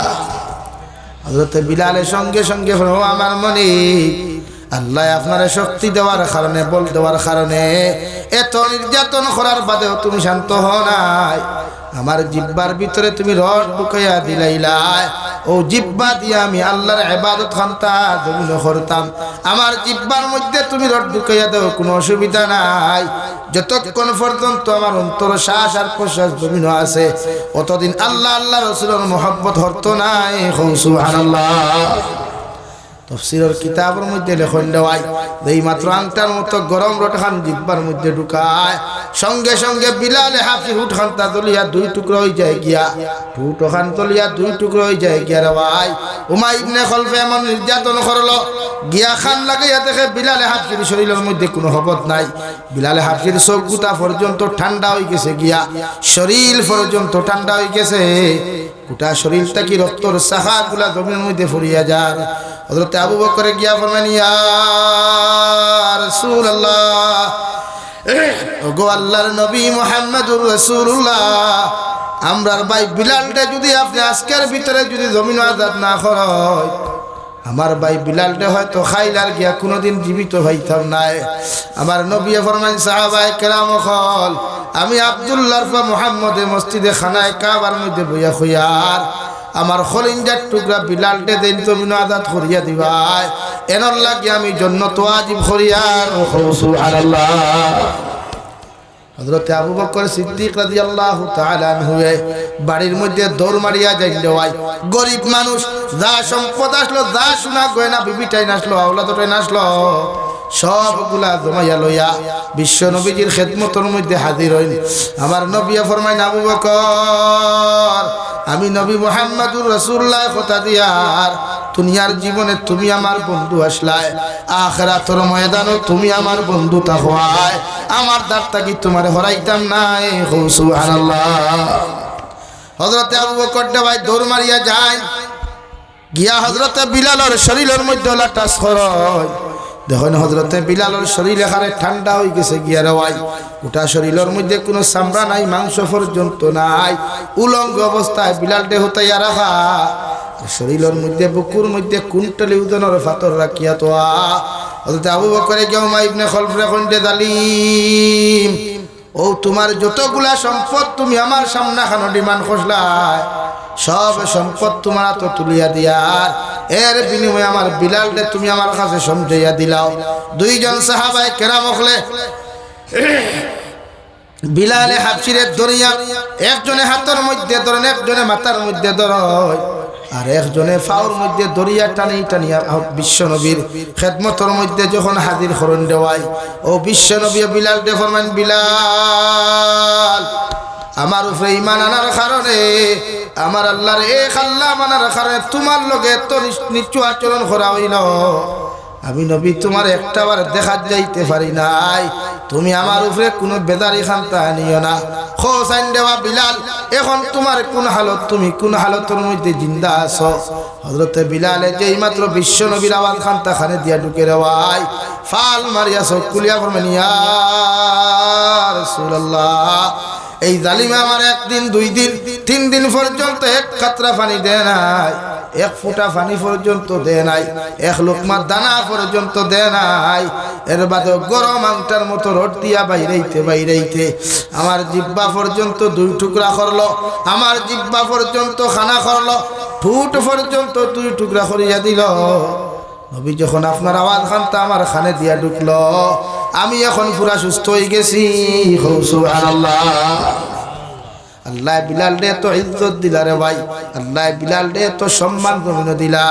হযরতে বিলালের সঙ্গে সঙ্গে হলো আমার মনে আল্লাহ আপনারে শক্তি দেওয়ার কারণে বল দেওয়ার কারণে এত নির্যাতন করার বাদেও তুমি শান্ত হও নাই। আমার জিহ্বার ভিতরে তুমি রড ঢুকাইয়া দিলাইলাই। ও জিহ্বা দিয়ে আমি আল্লাহর ইবাদত খান্তা জমিন করতাম। আমার জিহ্বার মধ্যে তুমি রড ঢুকাইয়া দাও, কোনো অসুবিধা নাই। যতক্ষণ পর্যন্ত আমার অন্তর শ্বাস আর প্রশ্বাস জমিন আছে অতদিন আল্লাহ আল্লাহ রসুলের মোহাব্বত হরতো নাই। সুবহানাল্লাহ। তফসিরের কিতাবের মধ্যে লেখন দেওয়াই এই মাত্র আংটার মতো গরম রড খান জিহ্বার মধ্যে ঢুকায় সঙ্গে সঙ্গে বিলালে হাফি হুট খান্তা তলিয়া 2 টুকরা হয়ে যায় গিয়া, হুট খান তলিয়া 2 টুকরা হয়ে যায় গিয়া রে ভাই। উমাইয়া ইবনে খলফে এমন নির্যাতন করলো গিয়া খান লাগাইয়া দেখে বিলালে হাফির শরীরের মধ্যে কোনো হবত নাই। বিলালে হাফির চোখ গুতা পর্যন্ত ঠান্ডা হয়ে গেছে গিয়া, শরীর পর্যন্ত ঠান্ডা হয়ে গেছে। গোটা শরীরটা কি রক্তর সাহা গুলা জমির মধ্যে ফুরিয়া যায়। হযরতে আবু বকর গিয়া ফরমান ইয়া রাসূলুল্লাহ, ওগো আল্লাহর নবী মুহাম্মদুর রাসূলুল্লাহ, আমরার ভাই বিলালটা যদি আপনি আজকের ভিতরে যদি জমিন আযাদ না করেন আমার ভাই বিলালটা হয়তো খাইলার গিয়া কোনোদিন জীবিত হইতাম নাই। আমার নবী ফরমান সাহাবায়ে কেরাম হল আমি আব্দুল্লাহর পা মুহাম্মদে মসজিদে খানায় কাবার মধ্যে বইয়া হইয়ার আমার খলিঞ্জার টুকরা বিলালটে দিন জমিন আযাদ করিয়া দিবাই এনর লাগি আমি জান্নাত ওয়াজিব করিয়ার। সুবহানাল্লাহ। হযরতে আবু বকর সিদ্দিক রাদিয়াল্লাহু তাআলা আনহু বাড়ির মধ্যে দৌড় মারিয়া যাইল ভাই। গরিব মানুষ, যা সম্পদ আসলো, যা সোনা গয়না বিবিটাই নাসলো, আওলাদটাই নাসলো, সবগুলা জমাইয়া লইয়া বিশ্ব নবীজির খেদমতের মধ্যে হাজির হইল। আমার নবী ফরমাইন আবু বকর, আমি নবী মুহাম্মদুর রাসূলুল্লাহ কথা দিয়ার দুনিয়ার জীবনে তুমি আমার বন্ধু আসলাই, আখিরাতের ময়দানে তুমি আমার বন্ধু তাহওয়ায় আমার দাঁতটা কি তোমার হরাইতাম নাই। সুবহানাল্লাহ। হযরতে আবু বকর ভাই দৌড় মারিয়া যায় গিয়া হযরতে বিলালের শরীরের মধ্যে টাচ করয়। দেখুন হযরতে বিলালের শরীর এখানে ঠান্ডা হয়ে গেছে গিয়া রে ভাই। গোটা শরীরের মধ্যে কোনো চামড়া নাই, মাংস পর্যন্ত নাই, উলঙ্গ অবস্থায় বিলালটে হতাইয়া রাখা। শরীরের মধ্যে বুকুর মধ্যে কুইন্টালি ওজনের পাথর রাখিয়া তো হযরতে আবু বকর উমাইয়া ইবনে খলফে কইতে জালিম, ও তোমার যতগুলা সম্পদ তুমি আমার সামনে খানো ডিমান্ড করলাই সব সম্পদ তোমার তো তুলিয়া দিয়ার এর বিনিময়ে আমার বিলালকে তুমি আমার কাছে সমঝাইয়া দিলাও। 2 জন সাহাবায়ে কেরাম হলে বিলালে হাবশিরে দরিয়া একজনে হাতের মধ্যে ধরেন, একজনে মাথার মধ্যে ধরয়, আর একজনে ফাউর মধ্যে দরিয়া টানি টানিয়া বিশ্ব নবীর খেদমতের মধ্যে যখন হাজির করেন দেওয়াই ও বিশ্ব নবী বিলাল দে ফরমান, বিলাল আমার উপরে ঈমান আনার কারণে, আমার আল্লাহর এক আল্লাহ মানার কারণে তোমার লগে এত নিচু আচরণ করা হইল, আমি নবী তোমার একটাবার দেখা যাইতে পারি নাই, তুমি আমার উপরে কোনো বেদারি খান্তা নিও না। খোসাইন দেওয়া বিলাল, এখন তোমার কোন হালত, তুমি কোন হালতের মধ্যে জিন্দা আছো? হযরতে বিলালে যেই মাত্র বিশ্ব নবীর আওয়াজ খান্তা খানে দিয়া ঢুকে রেওয়াই ফাল মারিয়া চোখ খুলিয়া ফরমান, ইয়া রাসূলুল্লাহ, এই জালিমে আমার 1 দিন 2 দিন 3 দিন পর্যন্ত এক কাতরা পানি দেয় নাই, 1 ফুটা পানি পর্যন্ত দেয় নাই, 1 লোকমা দানা পর্যন্ত দেয় নাই। এর বাদে গরম আংটার মতো রড দিয়া বাইরেইতে আমার জিহ্বা পর্যন্ত 2 টুকরা করলো, আমার জিহ্বা পর্যন্ত খানা করলো, ঠোঁট পর্যন্ত 2 টুকরা করিয়া দিল। নবী যখন আপনার আওয়াজ খানটা আমার খানে দিয়া ঢুকলো, আমি এখন পুরা সুস্থ হয়ে গেছি। সুবহানাল্লাহ। আল্লাহ বিলাল রে তো ইজ্জত দিলা রে ভাই, আল্লাহ বিলাল রে তো সম্মান জমিন দিলা।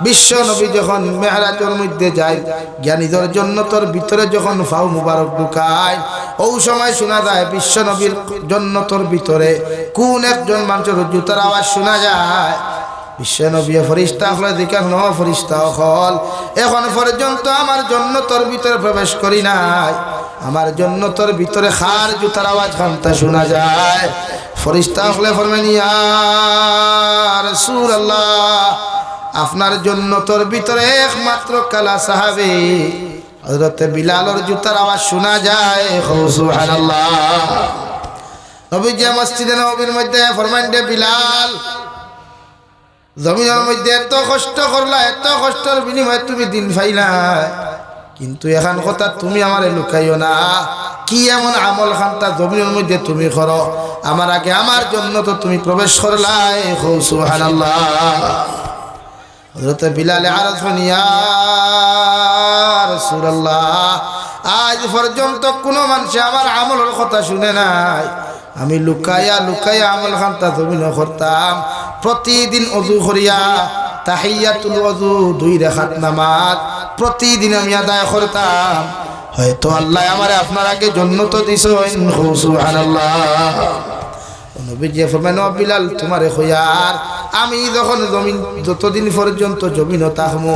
বিশ্ব নবী যখন মেহরাজের মধ্যে যায়, জ্ঞানীদের জন্য তোর ভিতরে যখন ফাও মুবারক ঢুকায়, ওই সময় শোনা যায় বিশ্ব নবীর জন্য তোর ভিতরে কোন একজন মানুষের জুতার আওয়াজ শোনা যায়। বিশ্ব নবী ফরিস্তা হলে দেখে ন ফরিস্তা হল এখন পর্যন্ত আমার জন্য তোর ভিতরে প্রবেশ করি নাই, আমার জন্য তোর ভিতরে খার জুতার আওয়াজ খানটা শোনা যায়। ফরিস্তা হলে ফরমান ইয়া রাসূলুল্লাহ, আপনার জন্য তোর ভিতরে একমাত্র কালা সাহাবী হযরত বিলালের জুতার আওয়াজ শোনা যায়। সুবহানাল্লাহ। নবীজি মসজিদে নববীর মধ্যে ফরমান দে বিলাল, জমিনের মধ্যে এত কষ্ট করলা, এত কষ্টের বিনিময়ে তুমি দিন পাইলা, কিন্তু এখন কথা তুমি আমারে লুকাইও না, কি এমন আমল খানটা জমিনের মধ্যে তুমি করো, আমার আগে আমার জন্য তো তুমি প্রবেশ করলাই। সুবহানাল্লাহ। হযরত বিলাল আরজ করেন ইয়া রাসূলুল্লাহ, আজ পর্যন্ত কোনো মানুষ আমার আমলের কথা শুনে নাই, আমি লুকাইয়া লুকাইয়া আমল খানটা জমিনে করতাম। প্রতিদিন ওযু করিয়া তাহিয়াতুল ওযু 2 রাকাত নামাজ প্রতিদিন আমি আদায় করতাম, হয়তো আল্লাহ আমারে আপনার আগে জান্নাত দিছেন। সুবহানাল্লাহ। নবীজি ফরমায় ও বিলাল তোমারে কইয়ার, আমি যখন জমিন যতদিন পর্যন্ত জমিন থাকমু,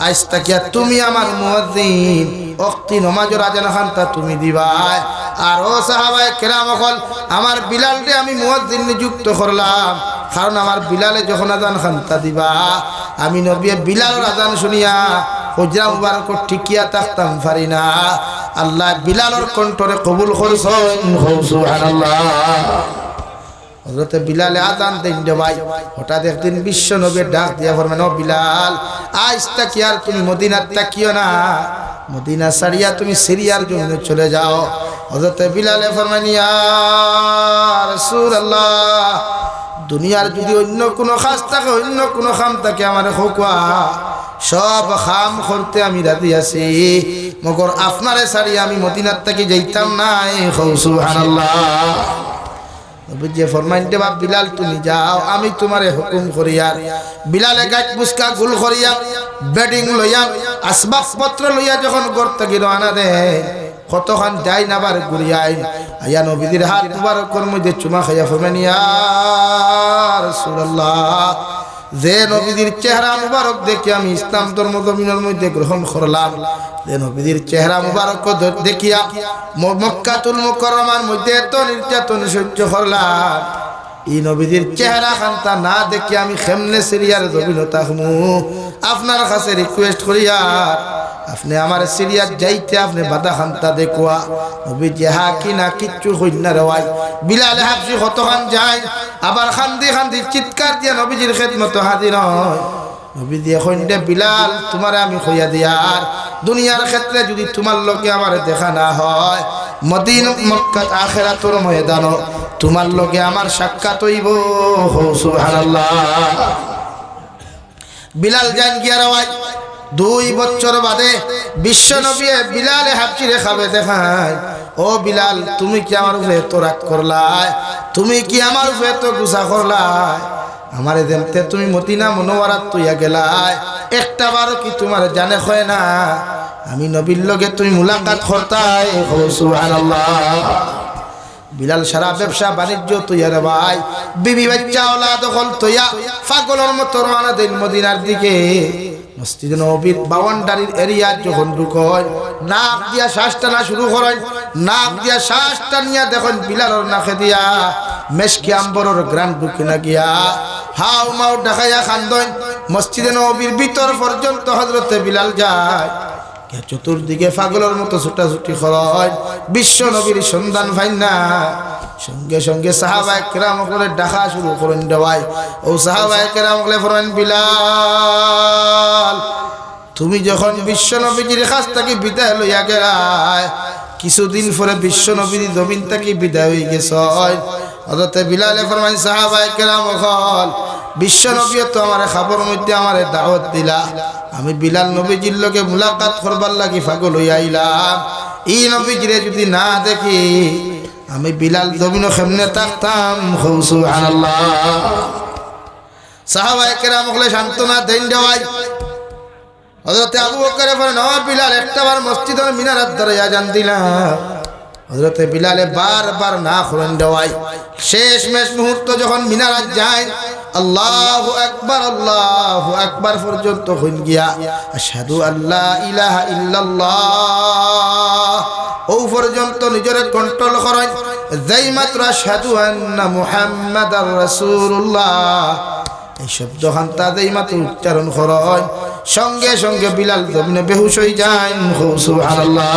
আজ তাকিয়া তুমি আমার মুয়াজ্জিন, ওয়াক্তি নামাজের আজান খানটা তুমি দিবাই। আর ও সাহাবায়ে কেরাম হল আমার বিলালকে আমি মুয়াজ্জিন নিযুক্ত করলাম, কারণ আমার বিলালে যখন আজান খানটা দিবা, আমি নবী বিলালের আজান শুনিয়া হুজরা মুবারক ঠিকিয়া থাকতাম পারি না, আল্লাহ বিলালের কণ্ঠরে কবুল করছেন। সুবহানাল্লাহ। হযরত বিলালে আজান দেন দে ভাই, হঠাৎ একদিন বিশ্ব নবীর ডাক দিয়া ফরমান ও বিলাল, আজ তাকি আর তুমি মদিনার তাকিও না, মদিনা ছাড়িয়া তুমি সিরিয়ার জন্য চলে যাও। হযরত বিলালে ফরমান ইয়া রাসূলুল্লাহ, দুনিয়ার যদি অন্য কোনো কাজ থাকে, অন্য কোনো কাম থাকে আমার হোকা, সব কাম করতে আমি রাজি আছি, মগর আপনারে ছাড়িয়া আমি মদিনার তাকি যাইতাম না। সুবহানাল্লাহ। নবীজি ফরমাইন দে বাপ বিলাল তুমি যাও, আমি তোমারে হুকুম করিয়া। বিলালে গাছ বুসকা গুল করিয়া বেডিং লইয়া আসবাবপত্র লইয়া যখন ঘর থেকে রওনা দেয়, কতক্ষণ যাই না বার ঘুরিয়াই আয়া নবীজির হাত মুবারকের মধ্যে চুমা খাইয়া ফরমাইন ইয়া রাসূলুল্লাহ, যে নবীজির চেহারা মুবারক দেখে আমি ইসলাম ধর্ম জমিনের মধ্যে গ্রহণ করলাম, যে নবীজির চেহারা মুবারক দেখিয়া মক্কাতুল মুকাররমার মধ্যে এত নির্যাতন সহ্য করলাম, এই নবীজির চেহারা খানটা না দেখে আমি কেমনে সিরিয়ার জমিন থাকমু। আপনার কাছে রিকোয়েস্ট করিয়া আপনি আমার সিরিয়ার যাইতে আপনি বাধা খানটা দেখুয়া। নবীজি হা কি না কিচ্ছু হইল না রেওয়াই। বিলাল হাবশি কতখান যায়, আবার খান্দি খান্দি চিৎকার দিয়া নবীজির খেদমত হাজির হয়। নবীজি এখন দে বিলাল তোমারে আমি কইয়া দিয়ার, দুনিয়ার ক্ষেত্রে যদি তোমার লোকে আমার দেখা না হয়, মদিনা মক্কা আখিরাতুর ময়দান তোমার লোকে আমার সাক্ষাৎ হইব। সুবহানাল্লাহ। বিলাল জান গিয়া রেওয়াই 2 বছর বাদে বিশ্ব নবী বিলালে হাবশিরে খাবে দেখায়, ও বিলাল তুমি কি আমার উপরে এত রাগ করলাই, তুমি কি আমার উপরে এত গুসা করলাই, আমারে দেখতে তুমি মদিনা মুনাওয়ারাত তুইয়া গেলাই, একটা বারও কি তোমার জানে হয় না আমি নবীর লগে তুমি মুলাকাত করতাই। সুবহানাল্লাহ। বিলাল সারা ব্যবসা বাণিজ্য তুইয়া রে ভাই, বিবি বাচ্চা ওলাদ হল তুইয়া পাগলের মতো রওনা দেন মদিনার দিকে। মসজিদে নববীর বাউন্ডারির এরিয়া যখন ঢুকয়, নাক দিয়া শ্বাস টানা শুরু করেন, নাক দিয়া শ্বাস টানিয়া দেখেন বিলালের নাকে দিয়া মেশকি আম্বরের গ্রান ঢুকে না গিয়া হাউ মাউ দেখাইয়া খান্দন। মসজিদে নববীর ভিতর পর্যন্ত হযরতে বিলাল যায়, চতুর্দিকে পাগলের মতো ছুটাছুটি করেন, বিশ্ব নবীর সন্ধান পাইন না। সঙ্গে সঙ্গে সাহাবায়ে কেরাম করে ডাকা শুরু করেন দেওয়াই। ও সাহাবায়ে কেরাম বলে ফরমান বিলাল তুমি যখন বিশ্ব নবীজির কাছ থেকে বিদায় লইয়া গেলাই, কিছুদিন পরে বিশ্ব নবীর জমিন থেকে বিদায় হয়ে গেছে। হযরতে বিলালে ফরমান সাহাবায়ে কেরাম হল বিশ্ব নবী তো আমার খবর মধ্যে আমার দাওয়াত দিলা, আমি বিলাল নবীজির লগে মুলাকাত করবার লাগি পাগল হইয়া আইলাম, এই নবীজিরে যদি না দেখি আমি বিলাল জমিনও কেমনে থাকতাম সুবহানাল্লাহ সাহাবায়ে কেরাম হলে সান্তনা দেন দেওয়াই হযরত আবু বকর বলেন ও বিলাল একটাবার মসজিদের মিনারাত ধরে আজান দিলাম হযরত বিলালে বারবার না খুলেন দেওয়াই শেষ মেশ মুহূর্ত যখন মিনারাত যায় আল্লাহু আকবার পর্যন্ত হইল গিয়া আশহাদু আল্লা ইলাহা ইল্লাল্লাহ ও পর্যন্ত নিজের কন্ট্রোল করেন যেই মাত্র আশহাদু আন্না মুহাম্মাদার রাসূলুল্লাহ এই শব্দ খান্তা যেই মাত্র উচ্চারণ করেন সঙ্গে সঙ্গে বিলাল জমিনে বেহুশ হয়ে যায় সুবহানাল্লাহ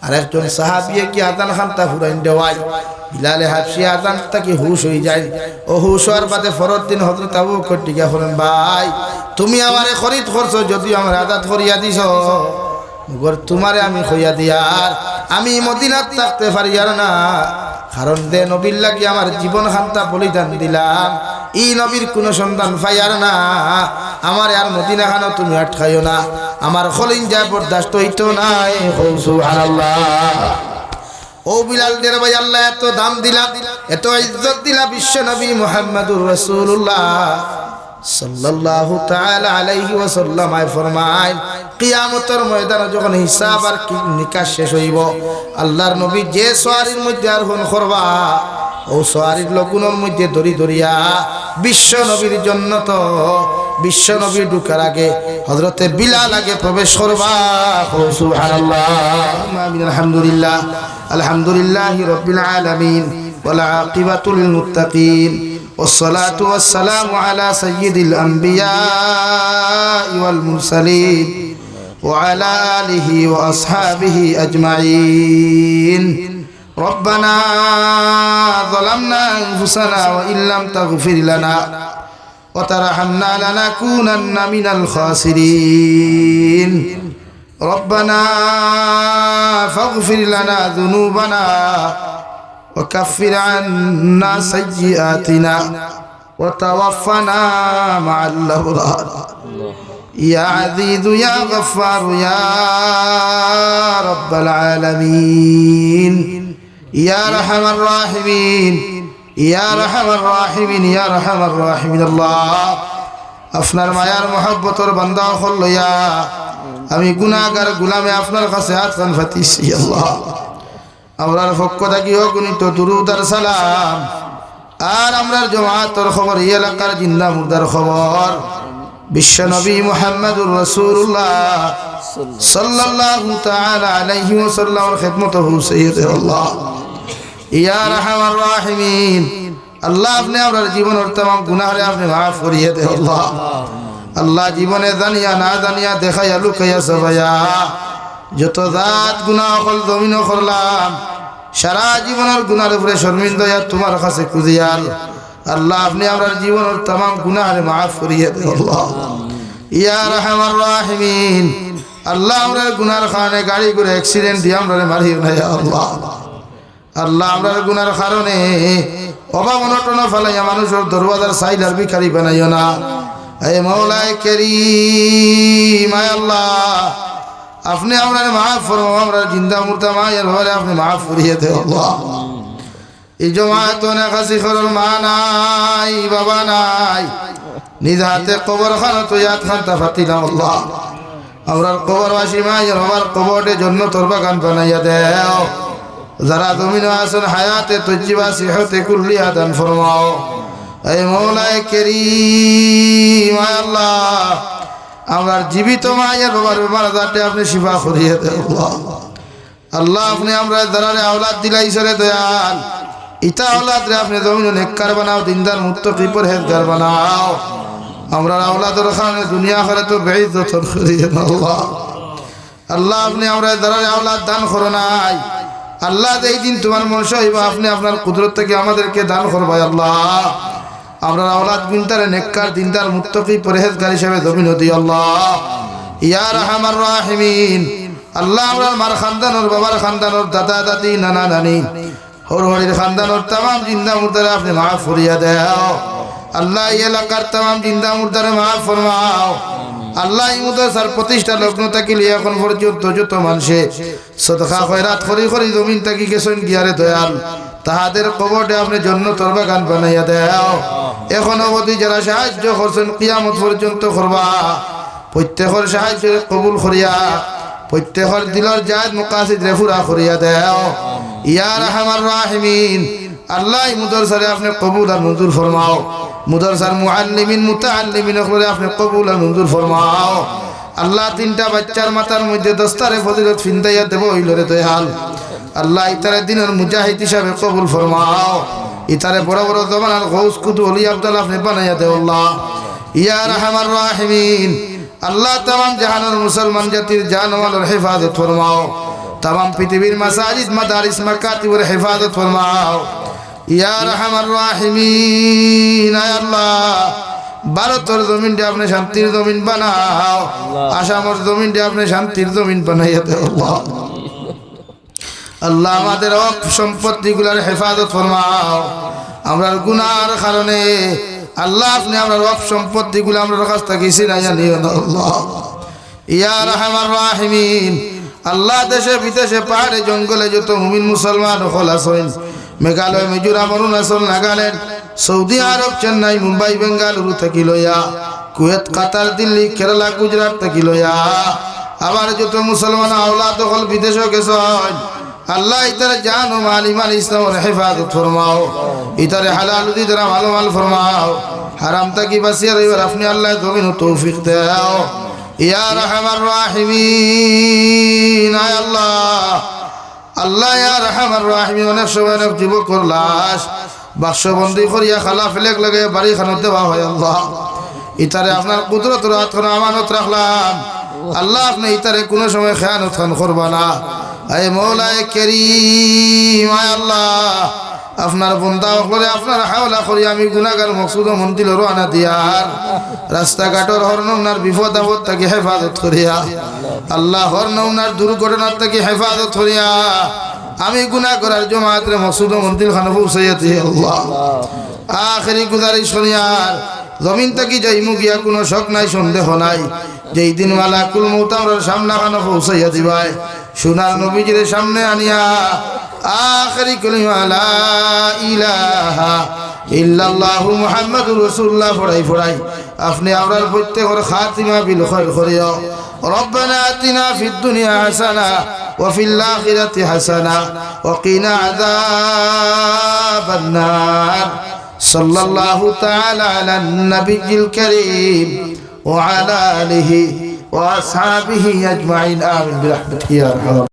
আর একজন সাহাবী কি আযান খান্তা ফুরাইন দেওয়াই বিলালে হাফসি আযান থেকে হুশ হয়ে যায় ও হুশ হওয়ার বাদে ফরত দিন হযরত আবু বকর টিকা করেন ভাই তুমি আমারে খরিদ করছো যদি আমার আযাদ করিয়া দিছো মগর তোমারে আমি কইয়া দিয়ার আমি মদিনাত থাকতে পারি আর না কারণ দে নবীর লাগি আমার জীবন খান্তা বলিদান দিলাম ই নবীর কোন সন্তান পাই আর না আমার আর মদিনা খানো তুমি আটকাইও না আমার খলিন যা বরদাস্ত হইতো নাই সুবহানাল্লাহ ও বিলাল দের ভাই আল্লাহ এত দাম দিলা এত ইজ্জত দিলা বিশ্ব নবী মুহাম্মদুর রাসূলুল্লাহ সাল্লাল্লাহু তাআলা আলাইহি ওয়াসাল্লাম আয় ফরমায় কিয়ামতের ময়দানে যখন হিসাব আর নিকাশ শেষ হইব আল্লাহর নবী যে সওয়ারির মধ্যে আরোহণ করবা ও সওয়ারির লোকগুলোর মধ্যে দড়ি দড়িয়া বিশ্ব নবীর জন্য তো বিশ্ব নবী ঢুকার আগে হযরতে বিলাল আগে প্রবেশ করবা সুবহানাল্লাহ আমিন আলহামদুলিল্লাহ আলহামদুলিল্লাহি রাব্বিল আলামিন ওয়াল আকিবাতুল লিল মুত্তাকিন والصلاة والسلام على سيد الأنبياء والمرسلين وعلى آله وأصحابه أجمعين ربنا ظلمنا أنفسنا وإن لم تغفر لنا وترحمنا لنكونن من الخاسرين ربنا فاغفر لنا ذنوبنا وكفر عنا سيئاتنا وتوفنا مع الأبرار يا عزيز يا غفار يا رب العالمين يا أرحم الراحمين يا أرحم الراحمين يا أرحم الراحمين الله আপনার মায়ার মহব্বতর বান্দা হল ইয়া আমি গুনাহগার গোলামে আপনার কাছে হাত কান পাতিছি আল্লাহ আমরার পক্ষ থেকে অগণিত দুরূদ আর সালাম আর আমরার জামাতের খবর এই এলাকার জিন্দা মুর্দার খবর বিশ্ব নবী মুহাম্মদুর রাসূলুল্লাহ সাল্লাল্লাহু তাআলা আলাইহি ওয়াসাল্লামের খিদমত হুসাইয়্যিদ আল্লাহ ইয়া আরহামার রাহিমিন আল্লাহ আপনি আমরার জীবনের तमाम গুনাহরে আপনি maaf করিয়ে দে আল্লাহ আল্লাহ জীবনে জানিয়া না জানিয়া দেখাইয়া লুকাইয়া সবাইয়া যত জাত গুনাহ হল জমিন করলাম সারা জীবনের গুনাহের উপরে শর্মিন্দা তোমার কাছে খুঁজিয়াল আল্লাহ আপনি আমরার জীবনের तमाम গুনাহরে maaf করিয়ে দে আল্লাহ ইয়া আরহামার রাহিমিন আল্লাহ আমরার গুনার কারণে গাড়ি করে অ্যাক্সিডেন্ট দিয়ে আমরারে মারিও না ইয়া আল্লাহ আল্লাহ আমরার গুনার কারণে অভাব অনটন ফেলাইয়া মানুষের দরওয়াজার সাইলার ভিখারি বানাইও না হে মাওলায়ে কারীম আয় আল্লাহ আপনি আমরারে maaf ফরমাও আমরা জিন্দা মুর্দা মায়ের ঘরে আপনি maaf করিয়ে দে আল্লাহ এই জমায়েত না কাছে করল মা নাই বাবা নাই নিজ হাতে কবরখানা তো ইয়াদ খান্তা ফাতিনা আল্লাহ আমরার কবরবাসী মায়ের আমার কবরে জান্নাতের বাগান বানাইয়া দাও যারা জমিনে আছেন হায়াতে তজ্জিবা সিহতে কুল্লিয়া দান ফরমাও হে মাওলায়ে কারীম আয় আল্লাহ আমরার জীবিত মায়ের বাবার মারাদাতে আপনি শিফা করিয়ে দেন আল্লাহ আল্লাহ আপনি আমরা যারারে আওলাদ দিলাইছে রে দয়াল ইতা আওলাদ রে আপনি জমিনে নেককার বানাও দিনদার মুত্তাকি পরহেজগার বানাও আমরা আওলাদের কারণে দুনিয়া আখিরাতে তো বেইজ্জত করিয়ে দেন আল্লাহ আল্লাহ আপনি আমরা যারারে আওলাদ দান করো নাই আল্লাহ এই দিন তোমার মনসা হইবা আপনি আপনার কুদরত থেকে আমাদেরকে দান করবা আল্লাহ আমরা আওলাদ বিনতারে নেককার দিনদার মুত্তাকি পরহেজগার হিসেবে জমিন দিও আল্লাহ ইয়া আরহামার রাহিমিন আল্লাহ আমরার মার খানদানর বাবার খানদানর দাদা দাদি নানা নানি হরহরির খানদানর तमाम জিন্দা মুর্দারে আপনি maaf করিয়া দাও আল্লাহ এই এলাকার तमाम জিন্দা মুর্দারে maaf ফরমাও আল্লাহ ইমুদর স্যার প্রতিষ্ঠা লগ্ন থাকিলে এখন পর্যন্ত যত মানুষে সদকা খয়রাত করি করি জমিন থাকি গেছেন গিয়ারে দয়াল তাহাদের কবরটা আপনি জন্নতর বাগান বানাইয়া দেও এখন অবধি যারা সাহায্য করছেন কিয়ামত পর্যন্ত করবা প্রত্যেকের সাহায্য কবুল করিয়া প্রত্যেকের দিলর জাত মুকাসিদ রেফুরা করিয়া দেও ইয়া রাহমার রাহিমিন আল্লাহ মুদরসারে আপনি কবুল আর মঞ্জুর ফরমাও মুদরসার মুআল্লিমিন মুতাআল্লিমিন করে আপনি কবুল আর মঞ্জুর ফরমাও আল্লাহ তিনটা বাচ্চার মাথার মধ্যে দস্তারে ফজিলত ফিন্দাইয়া দেব হইলরে দয়াল আল্লাহ ইতারে দিনের মুজাহিদ হিসাবে কবুল ফরমাও ইতারে বড় বড় জমানার গৌস কুতুব ওলি আব্দুল আপনি বানাইয়া দেও আল্লাহ ইয়া রাহমার রাহিমিন আল্লাহ तमाम জাহানের মুসলমান জাতির জানমালের হেফাজত ফরমাও तमाम পৃথিবীর মাসাজিদ মাদারিস মাকাতিবের হেফাজত ফরমাও ইয়া রাহমার রাহিমিন আয় আল্লাহ ভারতের জমিনটা আপনি শান্তির জমিন বানাও আসামের জমিনটা আপনি শান্তির জমিন বানাইয়া দেও আল্লাহ আল্লাহ আমাদের ওয়াকফ সম্পত্তিগুলোর হেফাজত ফরমাও আমরার গুনার কারণে আল্লাহ আপনি আমরা ওয়াকফ সম্পত্তিগুলো আমরা কাছ থেকে ছিনাইয়া নিও না আল্লাহ ইয়া রাহমার রাহিমিন আল্লাহ দেশে বিদেশে পাহাড়ে জঙ্গলে যত মুমিন মুসলমান হল আছেন মেঘালয় মিজোরাম অরুণাচল নাগাল্যান্ড সৌদি আরব চেন্নাই মুম্বাই বেঙ্গালুরু থেকে লইয়া কুয়েত কাতার দিল্লি কেরালা গুজরাট থেকে লইয়া আবার যত মুসলমান আওলাদ হল বিদেশে গেছেন আল্লাহ ইতারে জান ও মাল ইমান ইসলামের হেফাজত ফরমাও ইতারে হালাল উদিতরা ভালো মাল ফরমাও হারাম তাকি বাঁচিয়ে রইবার আপনি আল্লাহ জমিন তৌফিক দাও ইয়া রাহমার রাহিমিন আয় আল্লাহ আল্লাহ ইয়া রাহমার রাহিমিন অনেক সময় অনেক যুবকর লাশ বাক্সবন্দি করিয়া খালা ফেলেক লাগে বাড়ি খানত দেওয়া হয় আল্লাহ ইতারে আপনার কুদরত রাত করে আমানত রাখলাম আল্লাহ আপনি ইতারে কোনো সময় খেয়ানত খান করবা না আয় মৌলায় করিম আয় আল্লাহ আপনার বন্দা করে আপনার হাওলা করি আমি গুনাহগার মকসুদ মন্দির রওনা দিয়ার রাস্তাঘাটর হরনৌনার বিপদ আপদ থেকে হেফাজত করিয়া আল্লাহ হরনৌনার দুর্ঘটনার থেকে হেফাজত করিয়া আমি গুনাহ করার জমাতের মকসুদ মন্দির খানে পৌঁছাইয়া দিয়ে আল্লাহ আখেরি গুজারিশ করিয়ার জমিন থেকে যাইমু গিয়া কোনো শক নাই সন্দেহ নাই যেই দিন মালাকুল মউত আমরার সামনে খানে পৌঁছাইয়া দিবাই সোনার নবীজির সামনে আনিয়া আখেরি কালিমা লা ইলাহা ইল্লাল্লাহু মুহাম্মাদুর রাসূলুল্লাহ পড়াই পড়াই আপনি আমরার প্রত্যেকের খাতিমা বিল খায়র করিও রব্বানা আতিনা ফিদ দুনিয়া হাসানা ওয়া ফিল আখিরাতি হাসানা ওয়া কিনা আযাবান নার সাল্লাল্লাহু তাআলা আলান নাবিয়্যিল কারীম ওয়া আলা আলিহি ওয়া আসহাবিহি আজমাইন আমিন বিরহমাতিহি ইয়া আরহাম